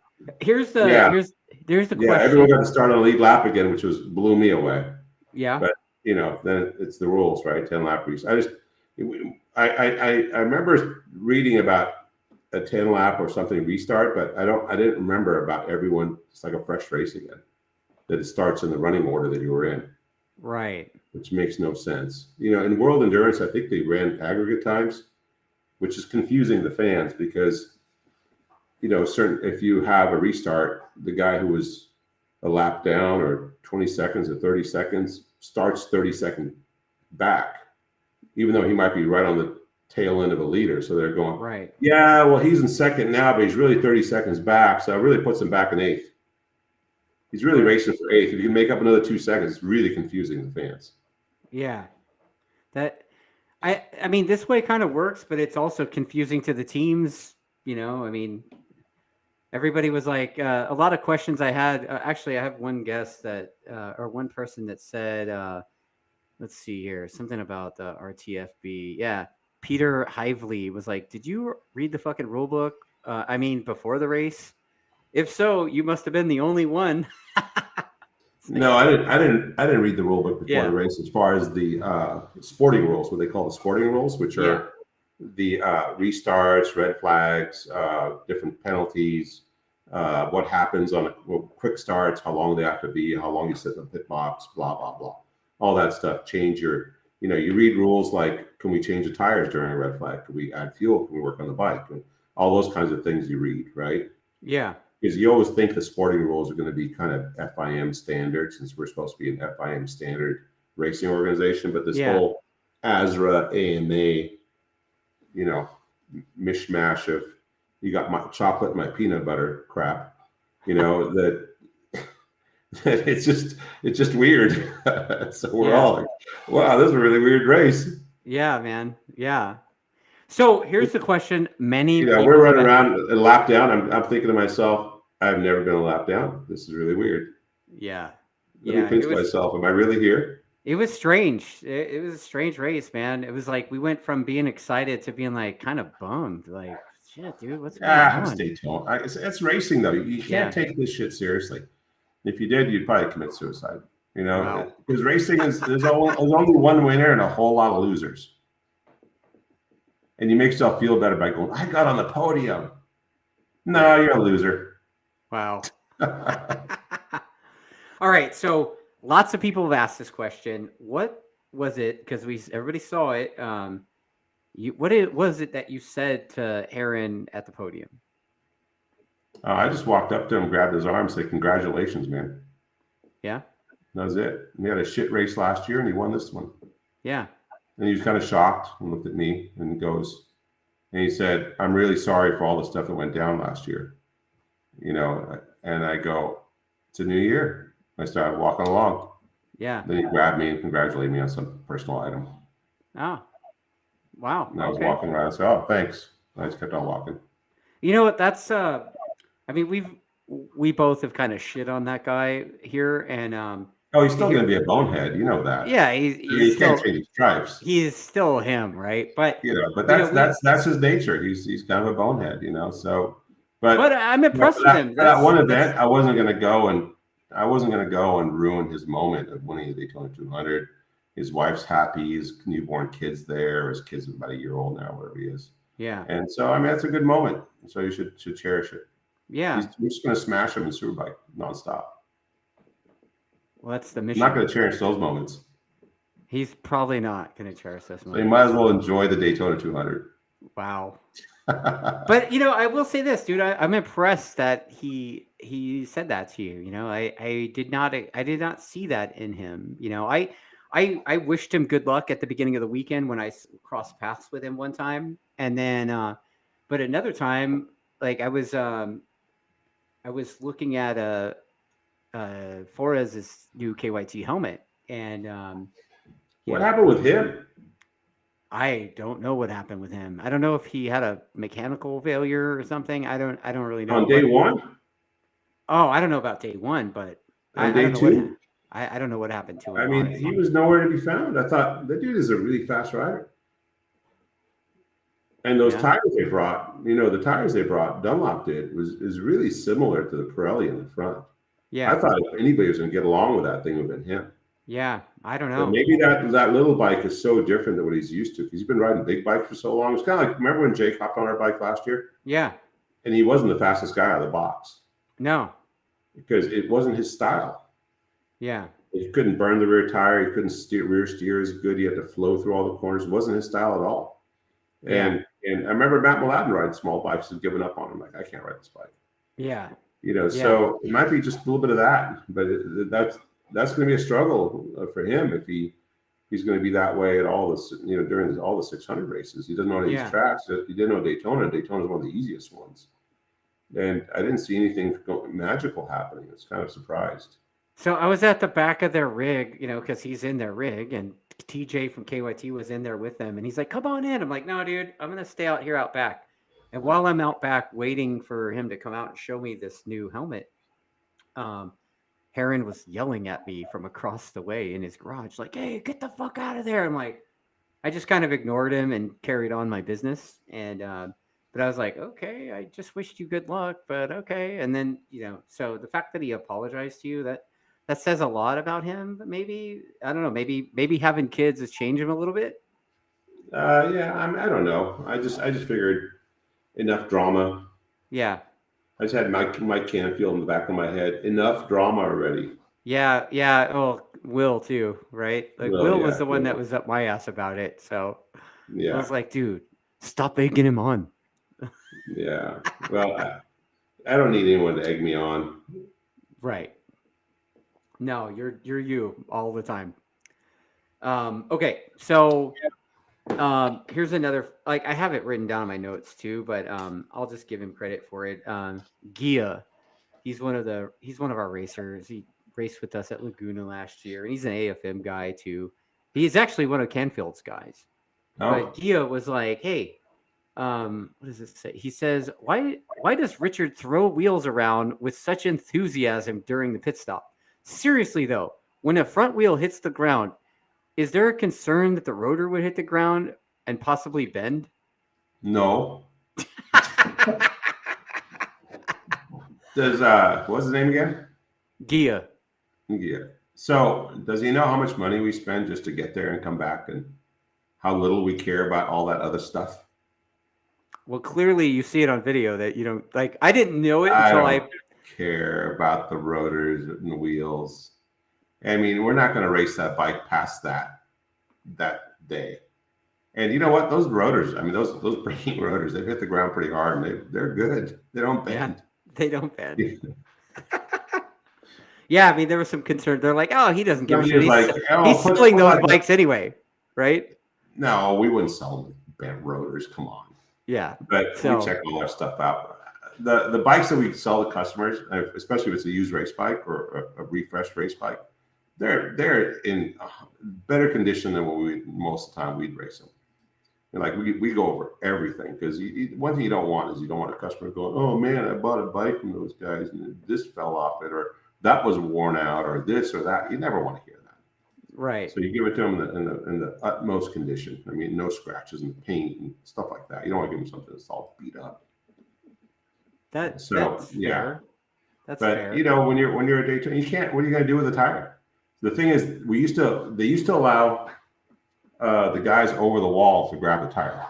here's the question. Everyone got to start on a lead lap again, which blew me away. Yeah. But then it's the rules, right? 10-lap race. I remember reading about a 10-lap or something restart, but I didn't remember about everyone. It's like a fresh race again. That it starts in the running order that you were in. Right. Which makes no sense. In World Endurance, I think they ran aggregate times, which is confusing the fans because, if you have a restart, the guy who was a lap down or 20 seconds or 30 seconds starts 30 seconds back, even though he might be right on the tail end of a leader. So they're going, right. Yeah, well, he's in second now, but he's really 30 seconds back. So it really puts him back in eighth. He's really racing for eighth. If you can make up another 2 seconds, it's really confusing the fans. Yeah. I mean, this way kind of works, but it's also confusing to the teams. I mean, everybody was like, a lot of questions I had. Actually, I have one guest or one person that said, let's see here, something about the RTFB. Yeah. Peter Hively was like, did you read the fucking rule book? I mean, before the race? If so, you must have been the only one. No, I didn't read the rule book before the race as far as the sporting rules, what they call the sporting rules, which are the restarts, red flags, different penalties, what happens on quick starts, how long they have to be, how long you sit in the pit box, blah, blah, blah. All that stuff. Change your, you read rules like, can we change the tires during a red flag? Can we add fuel? Can we work on the bike? All those kinds of things you read, right? Yeah. Because you always think the sporting rules are going to be kind of FIM standard, since we're supposed to be an FIM standard racing organization. But this whole ASRA, AMA, mishmash of you got my chocolate and my peanut butter crap, that it's just weird. So we're all like, wow, this is a really weird race. Yeah, man. Yeah. So here's the question. Many people we're running around a lap down. I'm thinking to myself, I've never been a lap down. This is really weird. Yeah. Let me pinch myself. Am I really here? It was strange. It was a strange race, man. It was like we went from being excited to being like kind of bummed. Like, shit, dude, what's going on? It's Daytona. It's racing, though. You can't take this shit seriously. If you did, you'd probably commit suicide. Because racing there's only one winner and a whole lot of losers. And you make yourself feel better by going, I got on the podium. No, you're a loser. Wow. All right. So lots of people have asked this question. What was it? Because everybody saw it. What was it that you said to Aaron at the podium? I just walked up to him, grabbed his arm, said, congratulations, man. Yeah. That was it. He had a shit race last year and he won this one. Yeah. And he was kind of shocked and looked at me and he said, I'm really sorry for all the stuff that went down last year. And I go, it's a new year. I started walking along. Yeah. Then he grabbed me and congratulated me on some personal item. Oh, wow. And I was walking around. I said, oh, thanks. I just kept on walking. You know what? That's, I mean, we both have kind of shit on that guy here. And, he's still going to be a bonehead. You know that. Yeah. He can't change his stripes. He is still him. Right. But, that's his nature. He's kind of a bonehead, so, but I'm impressed with him. That one event, I wasn't going to go and ruin his moment of winning the Daytona 200. His wife's happy. His newborn kid's there. His kid's about a year old now, wherever he is. Yeah. And so, I mean, that's a good moment. So you should cherish it. Yeah. We're just going to smash him in Superbike nonstop. Well, that's the mission. I'm not going to cherish those moments. He's probably not going to cherish those moments. So you might as well enjoy the Daytona 200. Wow. But I will say this, dude. I'm impressed that he said that to you. I did not see that in him. I wished him good luck at the beginning of the weekend when I crossed paths with him one time, and then, but another time, like I was looking at Forez's new KYT helmet, and what happened with him? I don't know what happened with him. I don't know if he had a mechanical failure or something. I don't really know. On day one? Oh, I don't know about day one, but on day two? I don't know what happened to him. I mean, he was nowhere to be found. I thought that dude is a really fast rider. And those tires they brought, the tires they brought, Dunlop did, is really similar to the Pirelli in the front. Yeah. I thought if anybody was going to get along with that thing, it would have been him. Yeah, I don't But know. maybe that little bike is so different than what he's used to because he's been riding big bikes for so long. It's kind of like, remember when Jake hopped on our bike last year? Yeah. And he wasn't the fastest guy out of the box No. because it wasn't his style. Yeah. He couldn't burn the rear tire. He couldn't rear steer as good. He had to flow through all the corners. It wasn't his style at all. And I remember Matt Mladen riding small bikes and giving up on him. Like, I can't ride this bike. Yeah. So it might be just a little bit of that, but that's going to be a struggle for him if he's going to be that way at all this, during all the 600 races. He doesn't know any of these tracks. He didn't know Daytona. Daytona is one of the easiest ones. And I didn't see anything magical happening. I was kind of surprised. So I was at the back of their rig, because he's in their rig, and TJ from KYT was in there with them, and he's like, "Come on in." I'm like, "No, dude, I'm gonna stay out here out back." And while I'm out back waiting for him to come out and show me this new helmet, Heron was yelling at me from across the way in his garage, like, "Hey, get the fuck out of there!" I'm like, I just kind of ignored him and carried on my business, and but I was like, okay, I just wished you good luck, but okay. And then so the fact that he apologized to you, that says a lot about him. But maybe, I don't know, maybe having kids has changed him a little bit. I don't know. I just figured enough drama. Yeah. I just had Mike Canfield in the back of my head. Enough drama already. Yeah. Oh, Will too, right? Like Will was the one that was up my ass about it. So I was like, dude, stop egging him on. Yeah. Well, I don't need anyone to egg me on. Right. No, you're you all the time. Okay, so here's another, like, I have it written down in my notes too, but I'll just give him credit for it. Gia, he's one of our racers. He raced with us at Laguna last year, and he's an AFM guy too. He's actually one of Canfield's guys. Oh. But Gia was like, "Hey, what does it say?" He says, why does Richard throw wheels around with such enthusiasm during the pit stop? Seriously though, when a front wheel hits the ground, is there a concern that the rotor would hit the ground and possibly bend? No. Does what's his name again? Gia. So does he know how much money we spend just to get there and come back, and how little we care about all that other stuff? Well, clearly you see it on video that you don't like. I didn't know it until I don't care about the rotors and the wheels. I mean, we're not going to race that bike past that day. And you know what? Those rotors, I mean, those braking rotors, they've hit the ground pretty hard, and they're good. They don't bend. Yeah, they don't bend. Yeah, I mean, there was some concern. They're like, "Oh, he doesn't give a shit. He's selling those bikes anyway, right?" No, we wouldn't sell bent rotors. Come on. Yeah, but we check all our stuff out. The bikes that we sell to customers, especially if it's a used race bike or a refreshed race bike, they're in better condition than what most of the time we'd race them. And like we go over everything, because one thing you don't want is you don't want a customer going, "Oh man, I bought a bike from those guys and this fell off it, or that was worn out, or this or that." You never want to hear that. Right. So you give it to them in the utmost condition. I mean, no scratches and paint and stuff like that. You don't want to give them something that's all beat up. That's fair. That's fair. But when you're a Daytona, you can't. What are you going to do with a tire? The thing is, they used to allow the guys over the wall to grab the tire.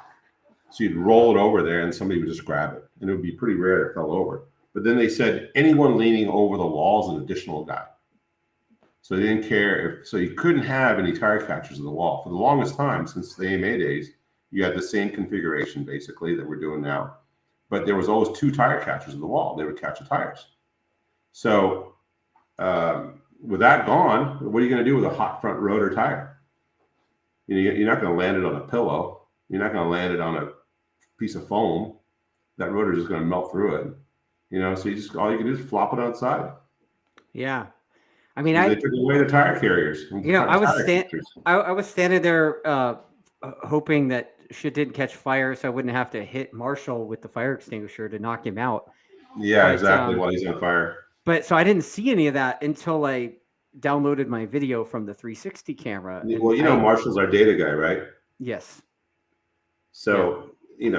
So you'd roll it over there, and somebody would just grab it, and it would be pretty rare it fell over. But then they said anyone leaning over the wall is an additional guy. So they didn't care so you couldn't have any tire catchers in the wall. For the longest time, since the AMA days, you had the same configuration basically that we're doing now, but there was always two tire catchers in the wall. They would catch the tires. So with that gone, what are you going to do with a hot front rotor tire? You're not going to land it on a pillow. You're not going to land it on a piece of foam. That rotor is just going to melt through it. So all you can do is flop it outside. Yeah. I mean, they took away the tire carriers. I was standing there hoping that shit didn't catch fire, so I wouldn't have to hit Marshall with the fire extinguisher to knock him out. Yeah, exactly. While he's on fire. But so I didn't see any of that until I downloaded my video from the 360 camera. Well, Marshall's our data guy, right? Yes. So he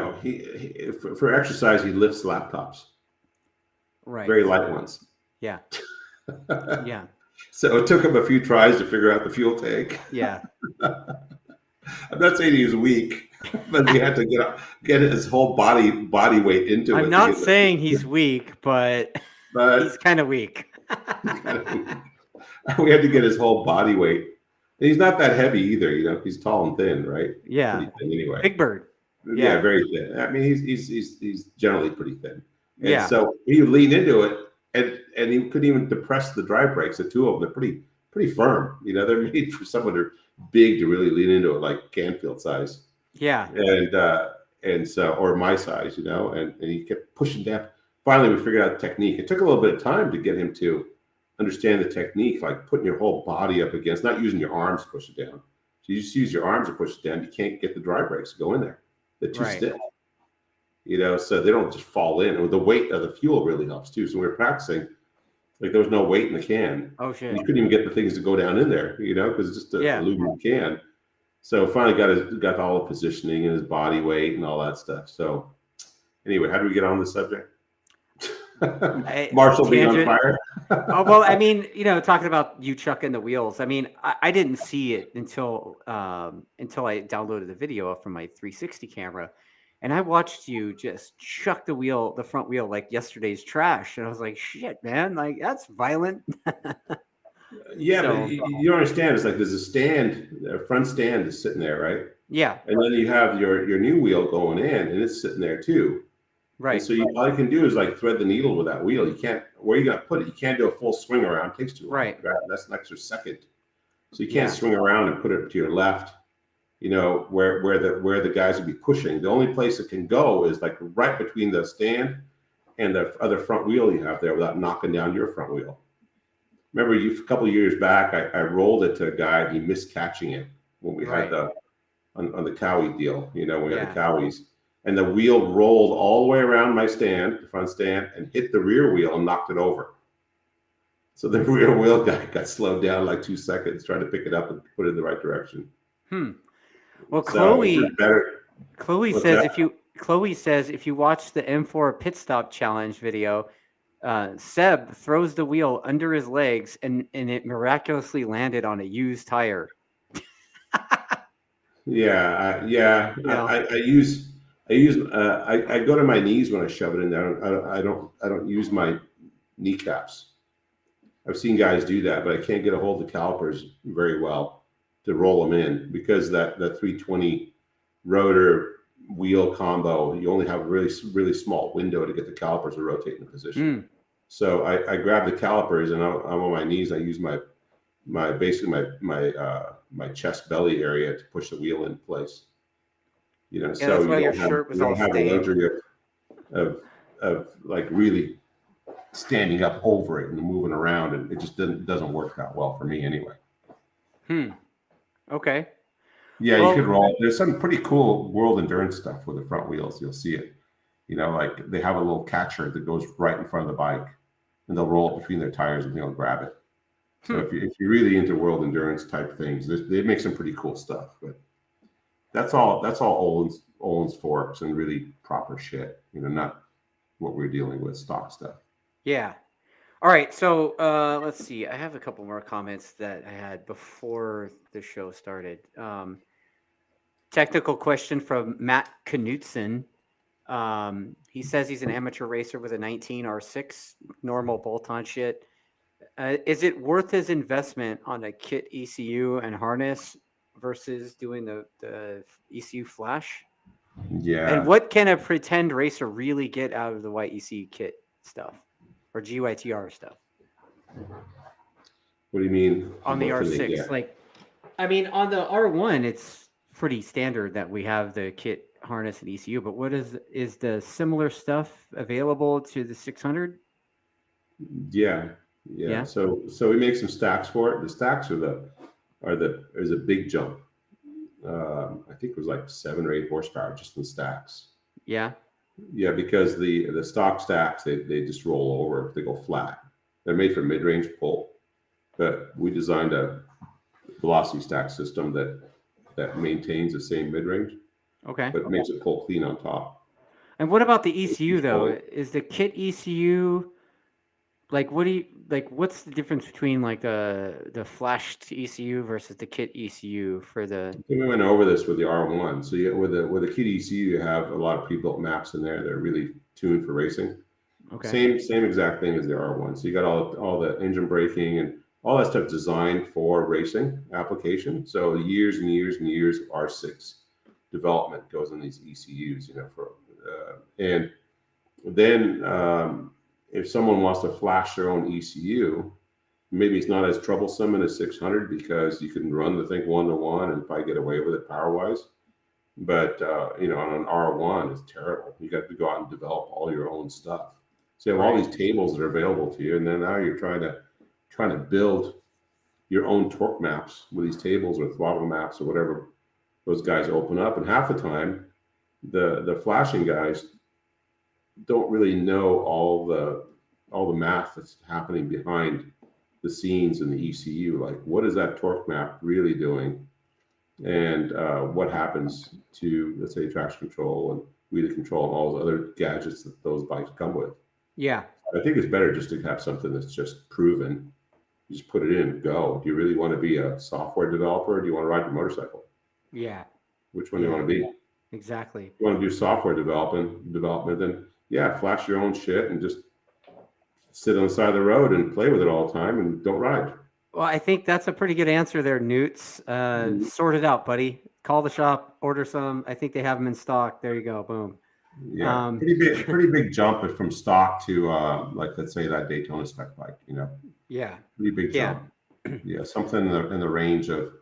for exercise he lifts laptops. Right. Very light ones. Yeah. Yeah. So it took him a few tries to figure out the fuel tank. Yeah. I'm not saying he was weak, but he had to get his whole body weight into it. I'm not saying he's weak, but he's but kind of weak. we had to get his whole body weight. And he's not that heavy either, he's tall and thin, right? Yeah. Pretty thin anyway. Big Bird. Yeah, very thin. I mean, he's generally pretty thin. And Yeah. so he would lean into it and he couldn't even depress the dry brakes. The two of them, they're pretty firm. They're made for someone who's big to really lean into it, like Canfield size. Yeah. And so, or my size, and he kept pushing down. Finally, we figured out the technique. It took a little bit of time to get him to understand the technique, like putting your whole body up against, not using your arms to push it down. So you just use your arms to push it down. You can't get the dry brakes to go in there. They're too stiff. So they don't just fall in. And the weight of the fuel really helps too. So we were practicing, like there was no weight in the can. Oh shit! You couldn't even get the things to go down in there, because it's just an aluminum can. So finally got all the positioning and his body weight and all that stuff. So anyway, how do we get on the subject? Marshall being on fire. Oh well, I mean, talking about you chucking the wheels. I mean, I didn't see it until I downloaded the video from my 360 camera. And I watched you just chuck the front wheel like yesterday's trash. And I was like, shit, man, like that's violent. Yeah, so, but you don't understand. It's like there's a front stand is sitting there, right? Yeah. And then you have your new wheel going in and it's sitting there too. Right. And so all you can do is like thread the needle with that wheel. You can't, where are you going to put it? You can't do a full swing around. It takes too long. Right. That's an extra second. So you can't swing around and put it to your left. Where the guys would be pushing. The only place it can go is like right between the stand and the other front wheel you have there without knocking down your front wheel. Remember, a couple of years back, I rolled it to a guy and he missed catching it when we had on the Cowie deal, when we had the Cowies. And the wheel rolled all the way around my stand, the front stand, and hit the rear wheel and knocked it over. So the rear wheel guy got slowed down like 2 seconds trying to pick it up and put it in the right direction. Well, Chloe says that? Chloe says if you watch the M4 pit stop challenge video, Seb throws the wheel under his legs and it miraculously landed on a used tire. I go to my knees when I shove it in there. I don't use my kneecaps. I've seen guys do that, but I can't get a hold of the calipers very well to roll them in because that 320 rotor wheel combo, you only have a really, really small window to get the calipers to rotate in position. So I grab the calipers and I'm on my knees. I use my chest belly area to push the wheel in place. So that's why your shirt was all stained. The luxury of like really standing up over it and moving around, and it just doesn't work that well for me anyway. Okay. Yeah, you could roll. There's some pretty cool world endurance stuff with the front wheels. You'll see it. Like they have a little catcher that goes right in front of the bike, and they'll roll it between their tires and they'll grab it. So if you're really into world endurance type things, they make some pretty cool stuff. But that's all Olin's forks and really proper shit. Not what we're dealing with, stock stuff. Yeah. All right. So let's see. I have a couple more comments that I had before the show started. Technical question from Matt Knutson. He says he's an amateur racer with a 19 R6, normal bolt-on shit. Is it worth his investment on a kit ECU and harness versus doing the ECU flash? Yeah. And what can a pretend racer really get out of the white ECU kit stuff or GYTR stuff? What do you mean? On the R6? Like, I mean, on the R1, it's pretty standard that we have the kit, harness, and ECU. But what is the similar stuff available to the 600? Yeah. So we make some stacks for it. The stacks is a big jump. I think it was like 7 or 8 horsepower just in stacks. Yeah, because the stock stacks they just roll over. They go flat. They're made for mid-range pull, but we designed a velocity stack system that maintains the same mid-range. Okay. But makes it pull clean on top. And what about the ECU though? Is the kit ECU Like, what do you like? What's the difference between like the flashed ECU versus the kit ECU for the? We went over this with the R1. So with the kit ECU, you have a lot of pre-built maps in there that are really tuned for racing. Okay. Same exact thing as the R1. So you got all the engine braking and all that stuff designed for racing application. So years and years and years of R6 development goes in these ECUs, and then if someone wants to flash their own ECU, maybe it's not as troublesome in a 600 because you can run the thing 1-to-1 and probably get away with it power wise. But on an R1, it's terrible. You got to go out and develop all your own stuff. So you have all these tables that are available to you, and then now you're trying to build your own torque maps with these tables or throttle maps or whatever those guys open up. And half the time, the flashing guys don't really know all the math that's happening behind the scenes in the ECU. Like, what is that torque map really doing? And what happens to, let's say, traction control and wheel control and all those other gadgets that those bikes come with. Yeah. I think it's better just to have something that's just proven. You just put it in and go. Do you really want to be a software developer or do you want to ride your motorcycle? Yeah. Which one do you want to be? Exactly. If you want to do software development, then flash your own shit and just sit on the side of the road and play with it all the time and don't ride. Well, I think that's a pretty good answer there, Newts. Sort it out, buddy. Call the shop, order some. I think they have them in stock. There you go. Boom. Yeah, pretty big jump from stock to like, let's say, that Daytona spec bike. Yeah. Pretty big jump. Yeah, something in the range of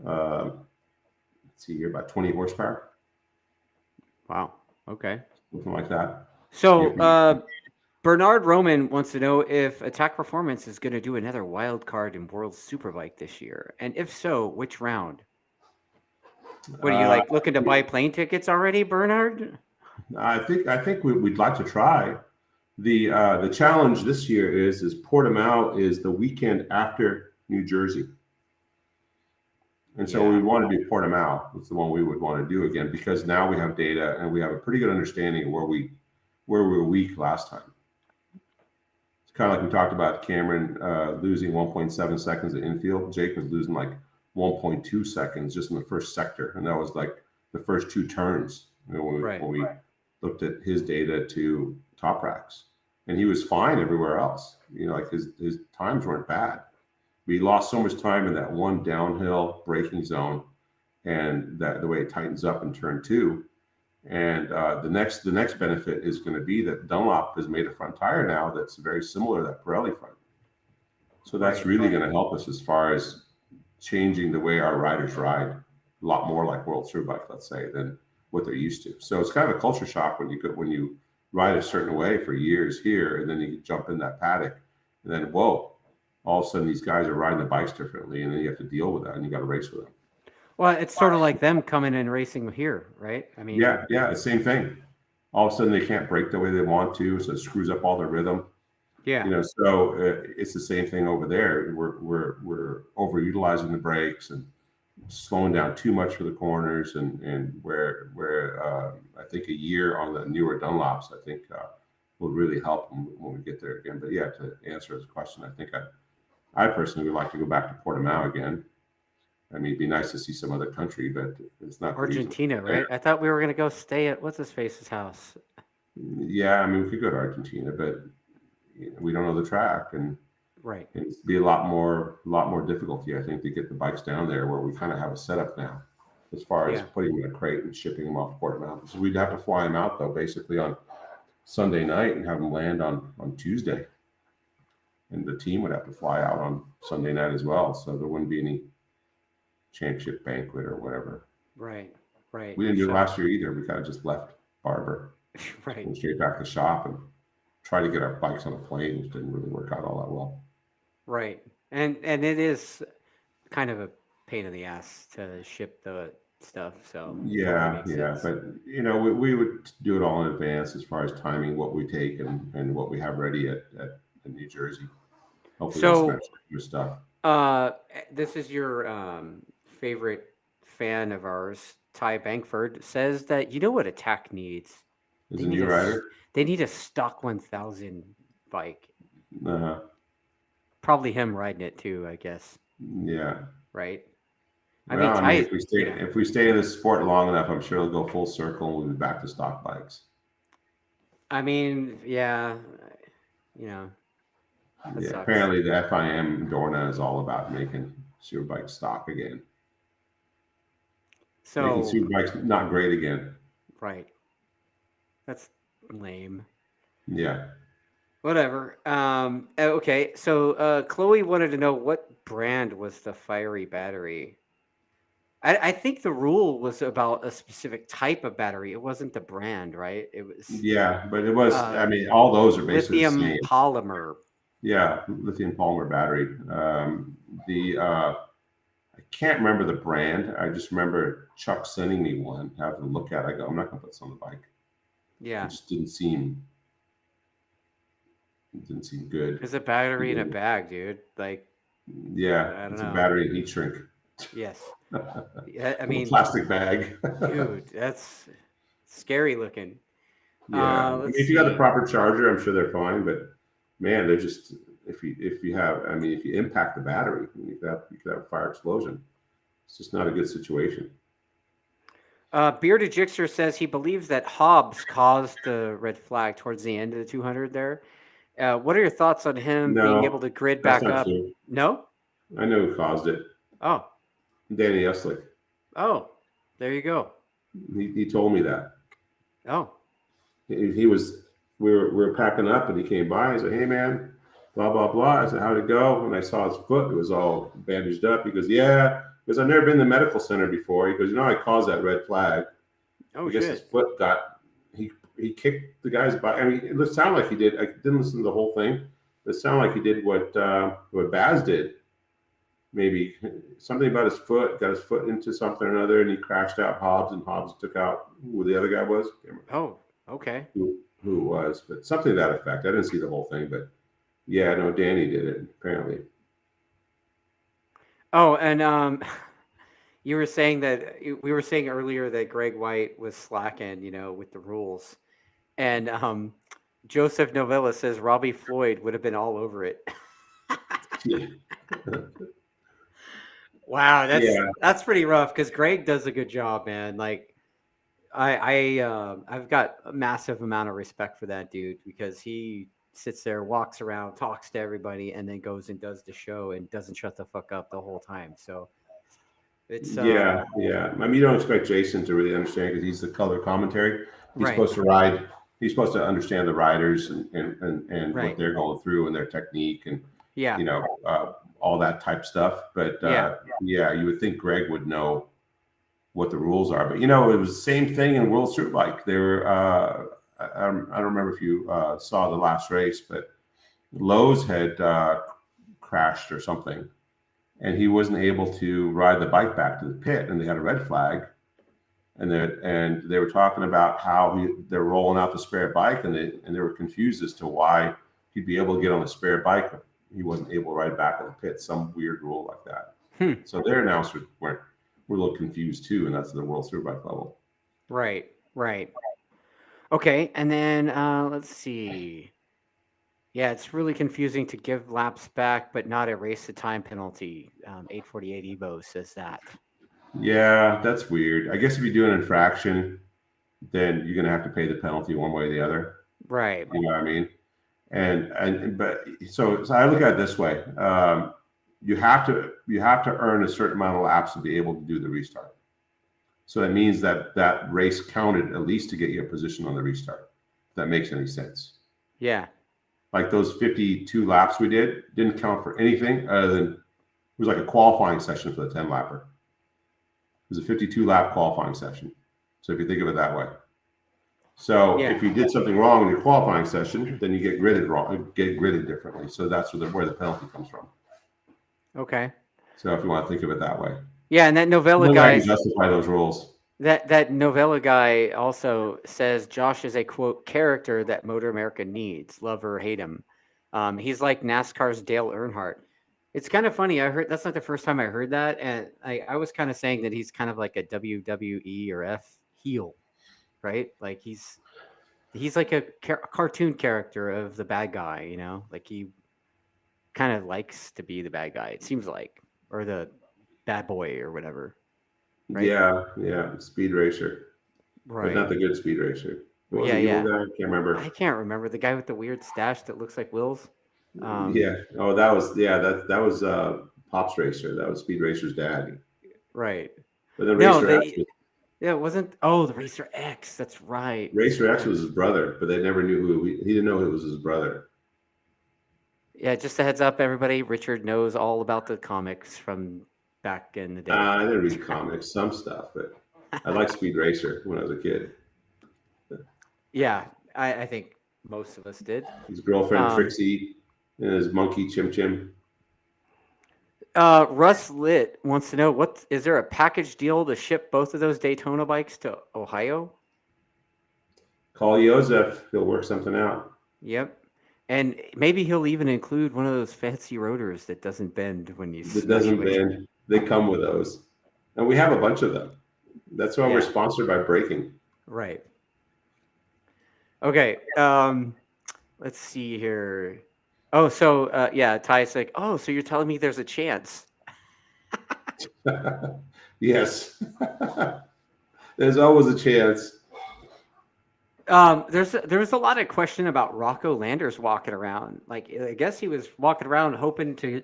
let's see here, about 20 horsepower. Wow. Okay. Something like that. So Bernard Roman wants to know if Attack Performance is going to do another wild card in World Superbike this year, and if so, which round? What are you looking to buy plane tickets already, Bernard? I think we'd like to try. The challenge this year is Portimao is the weekend after New Jersey, and so we want to do Portimao. It's the one we would want to do again because now we have data and we have a pretty good understanding of where we were weak last time. It's kind of like we talked about Cameron losing 1.7 seconds at infield. Jake was losing like 1.2 seconds just in the first sector, and that was like the first two turns when we looked at his data to Top Racks, and he was fine everywhere else. Like his times weren't bad. We lost so much time in that one downhill braking zone, and that the way it tightens up in turn 2. And the next benefit is going to be that Dunlop has made a front tire now that's very similar to that Pirelli front. So that's really going to help us as far as changing the way our riders ride, a lot more like World Superbike, let's say, than what they're used to. So it's kind of a culture shock when you ride a certain way for years here, and then you jump in that paddock, and then whoa, all of a sudden these guys are riding the bikes differently, and then you have to deal with that, and you got to race with them. Well, it's sort of like them coming and racing here, right? I mean, yeah, the same thing. All of a sudden they can't brake the way they want to, so it screws up all their rhythm. Yeah. So it's the same thing over there. We're overutilizing the brakes and slowing down too much for the corners, and where I think a year on the newer Dunlops, I think will really help when we get there again. But yeah, to answer his question, I think I personally would like to go back to Portimao again. I mean, it'd be nice to see some other country, but it's not Argentina, right? I thought we were going to go stay at what's his face's house. Yeah, I mean, we could go to Argentina, but we don't know the track, and it'd be a lot more difficulty, I think, to get the bikes down there where we kind of have a setup now, as far as putting them in a crate and shipping them off Portimao. So we'd have to fly them out though, basically on Sunday night and have them land on Tuesday, and the team would have to fly out on Sunday night as well. So there wouldn't be any championship banquet or whatever. Right. We didn't do it last year either. We kind of just left Barber, went straight back to the shop and tried to get our bikes on a plane, which didn't really work out all that well. Right, and it is kind of a pain in the ass to ship the stuff. So yeah, but we would do it all in advance as far as timing what we take and what we have ready at New Jersey. Hopefully, so your stuff. This is your favorite fan of ours, Ty Bankford, says that what Attack needs? Is a new rider? They need a stock 1000 bike. Uh, Probably him riding it too, I guess. yeah. Right. I mean, Well, I mean, Ty, if we stay in this sport long enough, I'm sure it'll go full circle and we'll be back to stock bikes. I mean, yeah, you know, that Yeah. sucks. Apparently, the FIM Dorna is all about making superbike stock again, making So, superbikes not great again. right. That's lame. Yeah. Whatever. Okay. So, Chloe wanted to know what brand was the fiery battery. I think the rule was about a specific type of battery. It wasn't the brand, right? It was Yeah. But it was, uh, I mean, all those are basically the lithium same. polymer. Yeah. Lithium polymer battery. The, I can't remember the brand. I just remember Chuck sending me one, having a look at it. I go, I'm not going to put this on the bike. It Yeah. just didn't seem good. It's a battery in a bag, dude. Like, Yeah, I don't it's a know. battery heat shrink. Yes. Yeah, I Little mean, plastic bag. dude, that's scary looking. Yeah, I mean, Let's if you got the see. proper charger, I'm sure they're fine. But man, they're just if you have, I mean, if you impact the battery, you could have a fire explosion. It's just not a good situation. Bearded Jixer says he believes that Hobbs caused the red flag towards the end of the 200 there. What are your thoughts on him being able No, to grid that's back not up? true. No? I know who caused it. Oh, Danny Eslick. oh, there you go. He told me that. Oh, He was we were packing up and he came by. He said, "Hey man, blah blah blah." I said, "How'd it go?" When I saw his foot, it was all bandaged up. He goes, "Yeah," because I've never been to the medical center before. He goes, "You know, I caused that red flag." oh I guess his shit. foot got he kicked the guy's butt. I mean, it sounded like he did. I didn't listen to the whole thing. It sounded like he did what Baz did. Maybe something about his foot, got his foot into something or another, and he crashed out Hobbs, and Hobbs took out who the other guy was. Can't remember Oh, okay. who it was, but something to that effect. I didn't see the whole thing, but yeah, no, Danny did it apparently. Oh, and you were saying that we were saying earlier that Greg White was slacking, with the rules. And Joseph Novella says Robbie Floyd would have been all over it. Yeah, Wow, that's yeah, that's pretty rough because Greg does a good job, man. Like I've got a massive amount of respect for that dude because he sits there, walks around, talks to everybody, and then goes and does the show and doesn't shut the fuck up the whole time. So it's yeah. I mean, you don't expect Jason to really understand because he's the color commentary. He's right, supposed to ride. He's supposed to understand the riders and what right, they're going through and their technique and yeah, you know all that type stuff. But yeah, yeah, you would think Greg would know what the rules are. But it was the same thing in World Superbike. They were I don't remember if you saw the last race, but Lowe's had crashed or something, and he wasn't able to ride the bike back to the pit, and they had a red flag, and they were talking about how they're rolling out the spare bike, and they were confused as to why he'd be able to get on the spare bike, but he wasn't able to ride back to the pit. Some weird rule like that. hmm. So their announcers were a little confused too, and that's the World Superbike level. Right, right. Okay, and then let's see. Yeah, it's really confusing to give laps back, but not erase the time penalty. 848 Evo says that. Yeah, that's weird. I guess if you do an infraction, then you're gonna have to pay the penalty one way or the other. Right. You know what I mean? And but so I look at it this way: you have to earn a certain amount of laps to be able to do the restart. So that means that race counted at least to get you a position on the restart. If that makes any sense. Yeah. Like those 52 laps we didn't count for anything other than it was like a qualifying session for the 10 lapper. It was a 52 lap qualifying session. So if you think of it that way. So Yeah. if you did something wrong in your qualifying session, then you get gridded differently. So that's where the penalty comes from. Okay. So if you want to think of it that way. Yeah, and that novella Only I guy can justify those rules. that novella guy also says Josh is a quote character that Motor America needs, love or hate him. He's like NASCAR's Dale Earnhardt. It's kind of funny. I heard that's not the first time I heard that, and I was kind of saying that he's kind of like a WWE or F heel, right? Like he's like a cartoon character of the bad guy, like he kind of likes to be the bad guy. It seems like, or the bad boy or whatever. Right? Yeah, speed racer, but not Right. the good speed racer. What was Yeah, the evil yeah. guy? I can't remember. I can't remember the guy with the weird stash that looks like Will's. Yeah. Oh, that was Pop's racer. That was Speed Racer's dad. Right. But then No, Racer X, yeah, it wasn't. Oh, the Racer X. That's right. Racer X was his brother, but they never knew he didn't know it was his brother. Yeah, just a heads up, everybody. Richard knows all about the comics from back in the day. I didn't read comics, some stuff, but I liked Speed Racer when I was a kid. Yeah, I think most of us did. His girlfriend Trixie and his monkey Chim Chim. Russ Lit wants to know, is there a package deal to ship both of those Daytona bikes to Ohio? Call Joseph. He'll work something out. Yep. And maybe he'll even include one of those fancy rotors that doesn't bend when you. That doesn't bend. They come with those, and we have a bunch of them. That's why we're sponsored by Braking. Right. Okay. Let's see here. Oh, so yeah, Ty's like, oh, so you're telling me there's a chance? Yes. There's always a chance. There was a lot of question about Rocco Landers walking around. Like, I guess he was walking around hoping to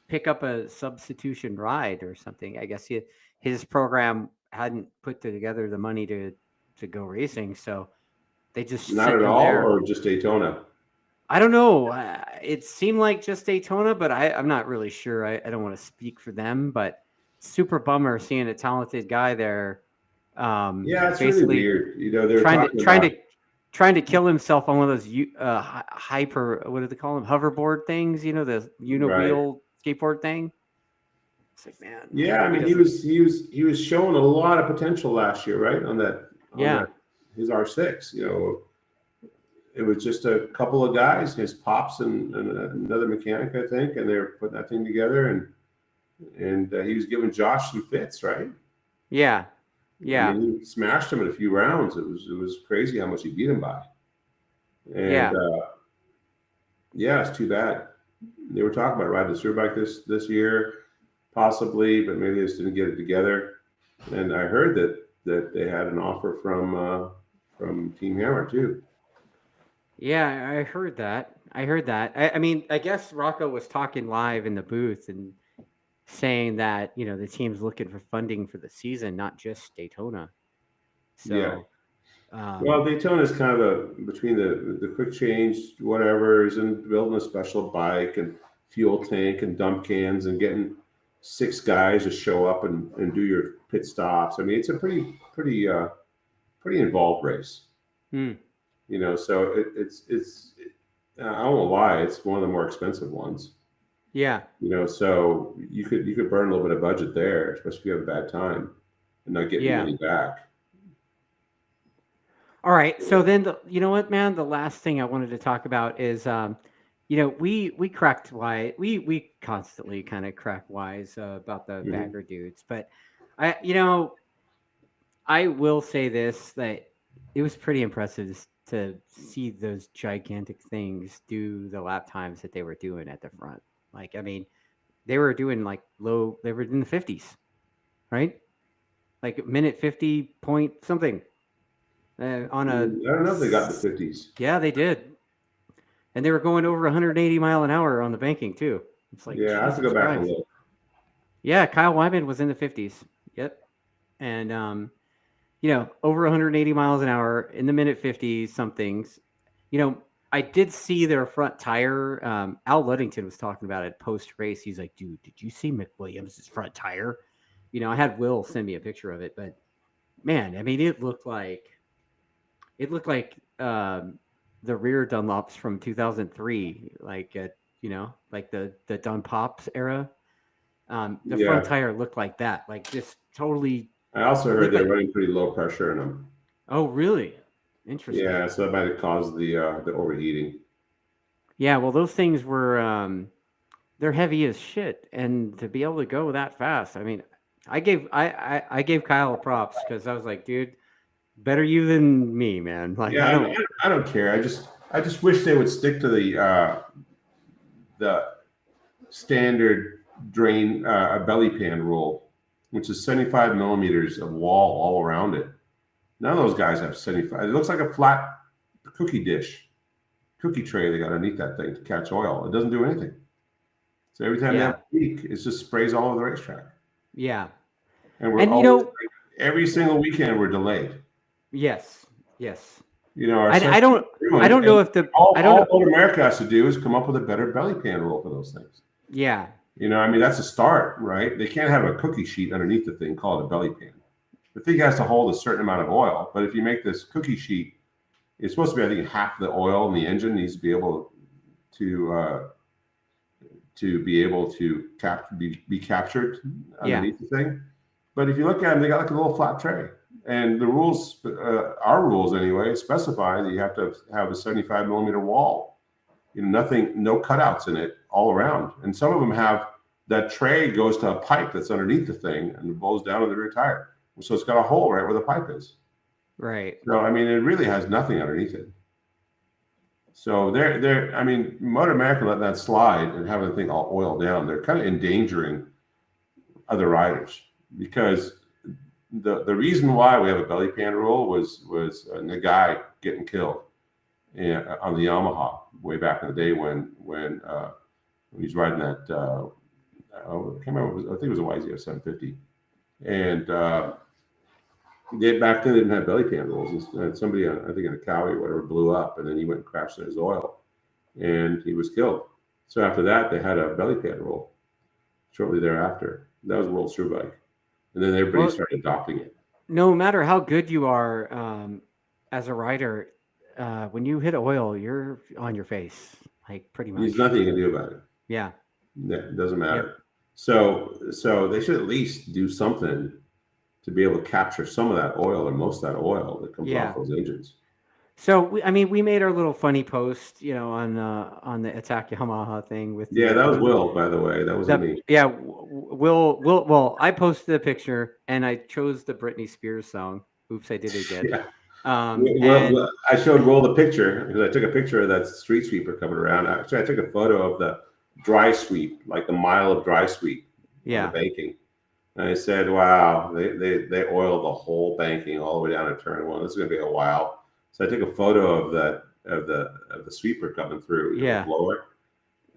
pick up a substitution ride or something. I guess his program hadn't put together the money to go racing, so they just not at all, or just Daytona. I don't know. It seemed like just Daytona, but I'm not really sure. I don't want to speak for them, but super bummer seeing a talented guy there. Yeah, it's really weird. You know, they're trying to kill himself on one of those what do they call them? Hoverboard things, you know, the wheel skateboard thing. It's like, man. Yeah, I mean, he was showing a lot of potential last year, right? On that his R6, you know. It was just a couple of guys, his pops and another mechanic, I think, and they were putting that thing together, and he was giving Josh some fits, right? Yeah. I mean, he smashed him in a few rounds. It was crazy how much he beat him by. And it's too bad. They were talking about riding the Superbike this year, possibly, but maybe they just didn't get it together. And I heard that they had an offer from Team Hammer too. Yeah, I heard that. I mean, I guess Rocco was talking live in the booth and saying that, you know, the team's looking for funding for the season, not just Daytona. So, well, Daytona is kind of between the quick change, whatever's, and building a special bike and fuel tank and dump cans and getting 6 guys to show up and do your pit stops. I mean, it's a pretty involved race. You know, so it's I don't know why, it's one of the more expensive ones. Yeah. You know, so you could burn a little bit of budget there, especially if you have a bad time and not get your money back. All right. So then, you know what, man? The last thing I wanted to talk about is, you know, we cracked wise. We constantly kind of crack wise about the bagger dudes, but I will say this, that it was pretty impressive to see those gigantic things do the lap times that they were doing at the front. Like, I mean, they were doing they were in the 50s, right? Like minute 50 point something on a. I don't know if they got the 50s. Yeah, they did. And they were going over 180 mile an hour on the banking too. It's like, yeah, I have to go back and look. Yeah, Kyle Wyman was in the 50s. Yep. And you know, over 180 miles an hour in the minute 50 somethings. You know, I did see their front tire. Al Ludington was talking about it post race. He's like, dude, did you see McWilliams' front tire? You know, I had Will send me a picture of it, but man, I mean, it looked like the rear Dunlops from 2003, like you know, like the Dunpops era. The front tire looked like that, like just totally. I also heard they're running pretty low pressure in them. Oh, really? Interesting. Yeah, so that might have caused the overheating. Yeah, well, those things were they're heavy as shit, and to be able to go that fast, I mean, I gave Kyle props because I was like, dude, better you than me, man. Like, yeah, I don't care. I just wish they would stick to the standard drain a belly pan rule, which is 75 millimeters of wall all around it. None of those guys have 75. It looks like a flat cookie tray they got underneath that thing to catch oil. It doesn't do anything. So every time they have a leak, it just sprays all over the racetrack. Yeah. And we're always, every single weekend we're delayed. Yes. You know, I don't know if all America has to do is come up with a better belly pan rule for those things. Yeah. You know, I mean, that's a start, right? They can't have a cookie sheet underneath the thing called a belly pan. The thing has to hold a certain amount of oil, but if you make this cookie sheet, it's supposed to be, I think, half the oil in the engine needs to be able to be captured underneath the thing. But if you look at them, they got like a little flat tray. And the rules, our rules anyway, specify that you have to have a 75 millimeter wall. You know, no cutouts in it all around. And some of them have that tray goes to a pipe that's underneath the thing and it blows down to the rear tire. So it's got a hole right where the pipe is. Right. So, I mean, it really has nothing underneath it. So I mean, Motor America letting that slide and having the thing all oiled down, they're kind of endangering other riders, because the reason why we have a belly pan rule was the guy getting killed on the Yamaha way back in the day when he's riding that I can't remember, I think it was a YZF 750, and back then they didn't have belly pan rules. And somebody, I think in a Cowie or whatever, blew up, and then he went and crashed in his oil, and he was killed. So after that, they had a belly pan rule shortly thereafter. That was World Superbike, and then everybody started adopting it. No matter how good you are as a rider, when you hit oil, you're on your face, like pretty much. There's nothing you can do about it. Yeah, it doesn't matter. Yep. So they should at least do something to be able to capture some of that oil or most of that oil that comes off those engines. So we made our little funny post, you know, on the Attack Yamaha thing with. Yeah, that was Will, by the way. That wasn't me. Yeah, Will. Well, I posted a picture and I chose the Britney Spears song. Oops, I did it again. Yeah. I showed Will the picture because I took a picture of that street sweeper coming around. Actually, I took a photo of the dry sweep, like the mile of dry sweep. Yeah. The banking. And I said, wow, they oiled the whole banking all the way down to turn one. This is going to be a while. So I took a photo of the sweeper coming through, the blower.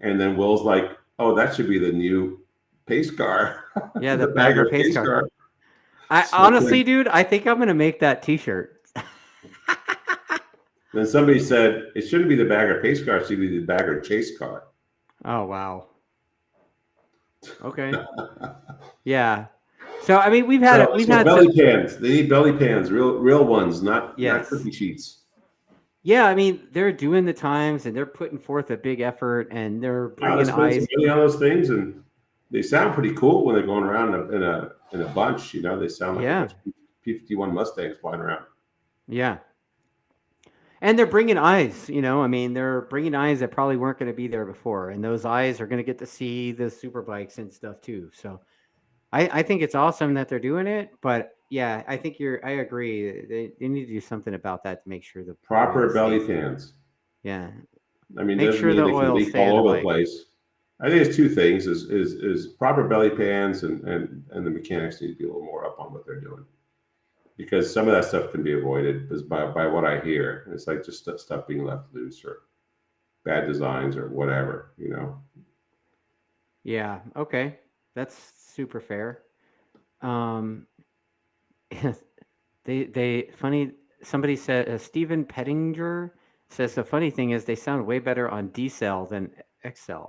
And then Will's like, oh, that should be the new pace car. Yeah, the bagger pace car. Honestly, dude, I think I'm going to make that t-shirt. Then somebody said, it shouldn't be the bagger pace car, it should be the bagger chase car. Oh, wow. Okay. Yeah. So I mean, we've had belly pans. They need belly pans, real ones, not cookie sheets. Yeah, I mean, they're doing the times and they're putting forth a big effort and they're bringing eyes on those things, and they sound pretty cool when they're going around in a bunch. You know, they sound like P-51 Mustangs flying around. Yeah. And they're bringing eyes, you know, I mean, they're bringing eyes that probably weren't going to be there before. And those eyes are going to get to see the superbikes and stuff too. So I think it's awesome that they're doing it. But yeah, I think I agree. They need to do something about that to make sure the proper belly pans. Yeah. I mean, make sure the oil leak all over the place. I think it's two things: is proper belly pans, and the mechanics need to be a little more up on what they're doing. Because some of that stuff can be avoided by what I hear. It's like just stuff being left loose or bad designs or whatever, you know? Yeah. Okay. That's super fair. Somebody said, Stephen Pettinger says the funny thing is they sound way better on D-Cell than XL.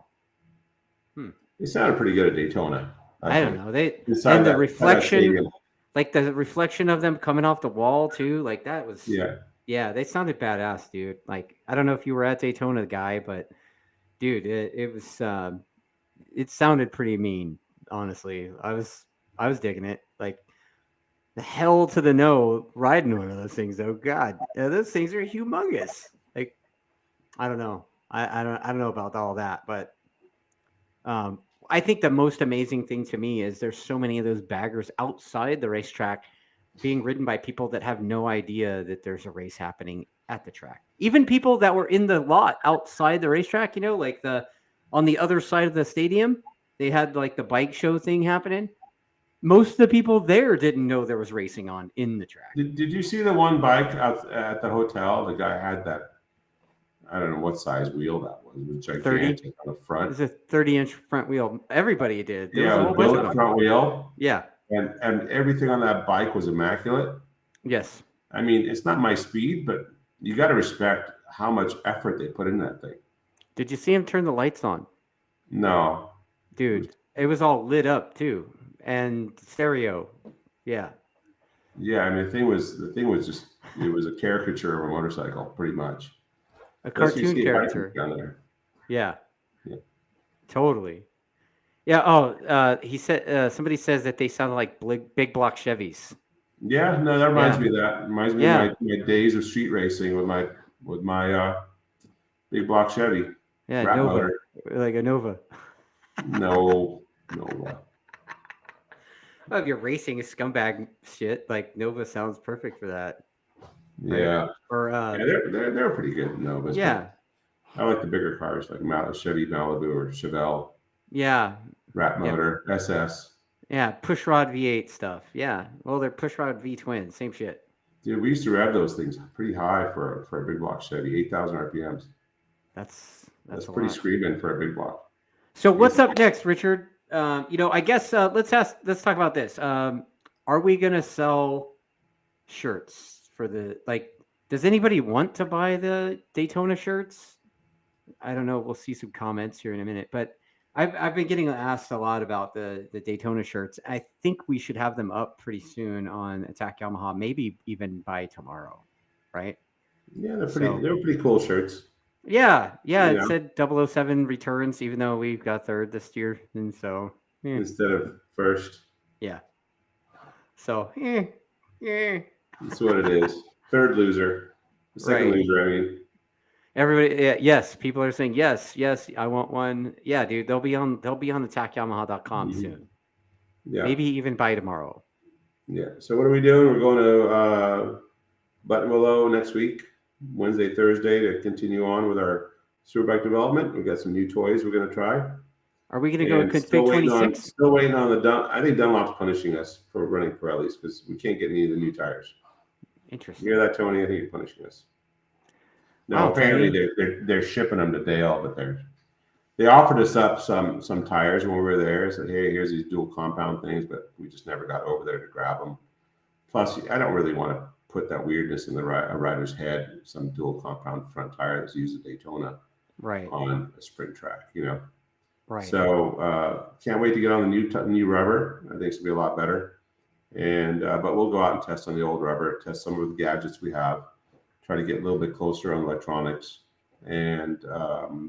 They sounded pretty good at Daytona. I don't know. And the reflection, like the reflection of them coming off the wall too, like that was yeah, they sounded badass, dude. Like I don't know if you were at Daytona, guy, but dude, it was it sounded pretty mean, honestly. I was digging it. Like the hell to the no riding one of those things though. God, those things are humongous. Like I don't know. I don't know about all that, but I think the most amazing thing to me is there's so many of those baggers outside the racetrack being ridden by people that have no idea that there's a race happening at the track. Even people that were in the lot outside the racetrack, you know, like on the other side of the stadium, they had like the bike show thing happening. Most of the people there didn't know there was racing on in the track. Did you see the one bike out at the hotel? The guy had that, I don't know what size wheel that was. It was gigantic on the front. It's a 30-inch front wheel. Everybody did. There was a whole billet bunch of them. front wheel. Yeah. And everything on that bike was immaculate. Yes. I mean, it's not my speed, but you got to respect how much effort they put in that thing. Did you see him turn the lights on? No. Dude, it was all lit up too. And stereo. Yeah. Yeah, I mean the thing was just, it was a caricature of a motorcycle, pretty much. A cartoon character. Down there. Yeah. Yeah. Totally. Yeah. Oh, he said somebody says that they sounded like big block Chevys. Yeah, no, that reminds me of that. It reminds me of my days of street racing with my big block Chevy. Yeah, Nova. Motor. Like a Nova. No. Well, if you're racing a scumbag shit, like Nova sounds perfect for that. Yeah. Right? Or they're pretty good Novas. Yeah. I like the bigger cars like Chevy Malibu or Chevelle. Yeah. Rat motor, SS. Yeah, pushrod V8 stuff. Yeah. Well, they're pushrod V twin, same shit. Dude, we used to rev those things pretty high for a big block Chevy, 8,000 RPMs. That's pretty screaming for a big block. So what's up next, Richard? I guess let's talk about this. Are we gonna sell shirts for the does anybody want to buy the Daytona shirts? I don't know. We'll see some comments here in a minute, but I've been getting asked a lot about the Daytona shirts. I think we should have them up pretty soon on Attack Yamaha, maybe even by tomorrow, right? Yeah, they're pretty cool shirts. Yeah. It said 007 returns, even though we got third this year, and so instead of first. Yeah. So that's what it is. Third loser, the second loser. I mean. Everybody, yes, people are saying yes, I want one. Yeah, dude, they'll be on attackyamaha.com soon. Yeah, maybe even by tomorrow. Yeah. So what are we doing? We're going to Buttonwillow next week, Wednesday, Thursday, to continue on with our Superbike development. We got some new toys we're going to try. Are we going to go config 26? Still waiting on I think Dunlop's punishing us for running Pirellis because we can't get any of the new tires. Interesting. You hear that, Tony? I think you're punishing us. No, apparently they're shipping them to Dale, but they offered us up some tires when we were there. Said, hey, here's these dual compound things, but we just never got over there to grab them. Plus, I don't really want to put that weirdness in a rider's head. Some dual compound front tire that's used at Daytona, on a sprint track, Right. So can't wait to get on the new rubber. I think it's gonna be a lot better. And but we'll go out and test on the old rubber, test some of the gadgets we have. Try to get a little bit closer on electronics, and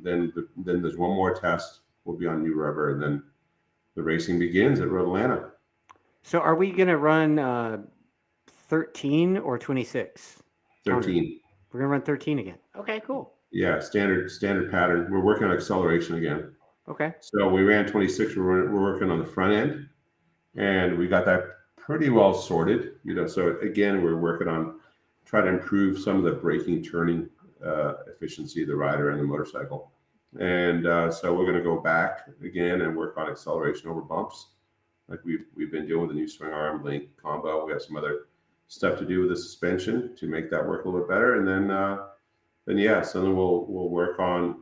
then there's one more test. We'll be on new rubber, and then the racing begins at Road Atlanta. So, are we going to run 13 or 26? 13. We're going to run 13 again. Okay, cool. Yeah, standard pattern. We're working on acceleration again. Okay. So we ran 26. We're working on the front end, and we got that pretty well sorted. So again, we're working on. Try to improve some of the braking, turning efficiency of the rider and the motorcycle. And so we're going to go back again and work on acceleration over bumps, like we've been doing with the new swing arm link combo. We have some other stuff to do with the suspension to make that work a little bit better. And then we'll work on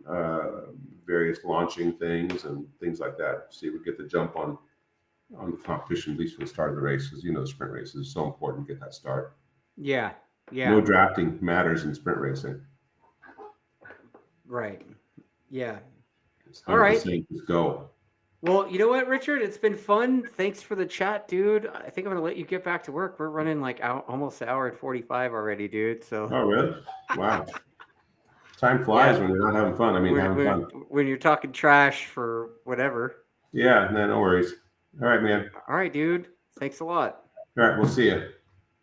various launching things and things like that. See if we get the jump on the competition, at least for the start of the race, because the sprint race is so important to get that start. Yeah. No drafting matters in sprint racing. Right. Yeah. All right. Just go. Well, you know what, Richard? It's been fun. Thanks for the chat, dude. I think I'm going to let you get back to work. We're running like almost an hour and 45 already, dude. So. Oh, really? Wow. Time flies when you're not having fun. I mean, having fun. When you're talking trash for whatever. Yeah, no worries. All right, man. All right, dude. Thanks a lot. All right, we'll see you.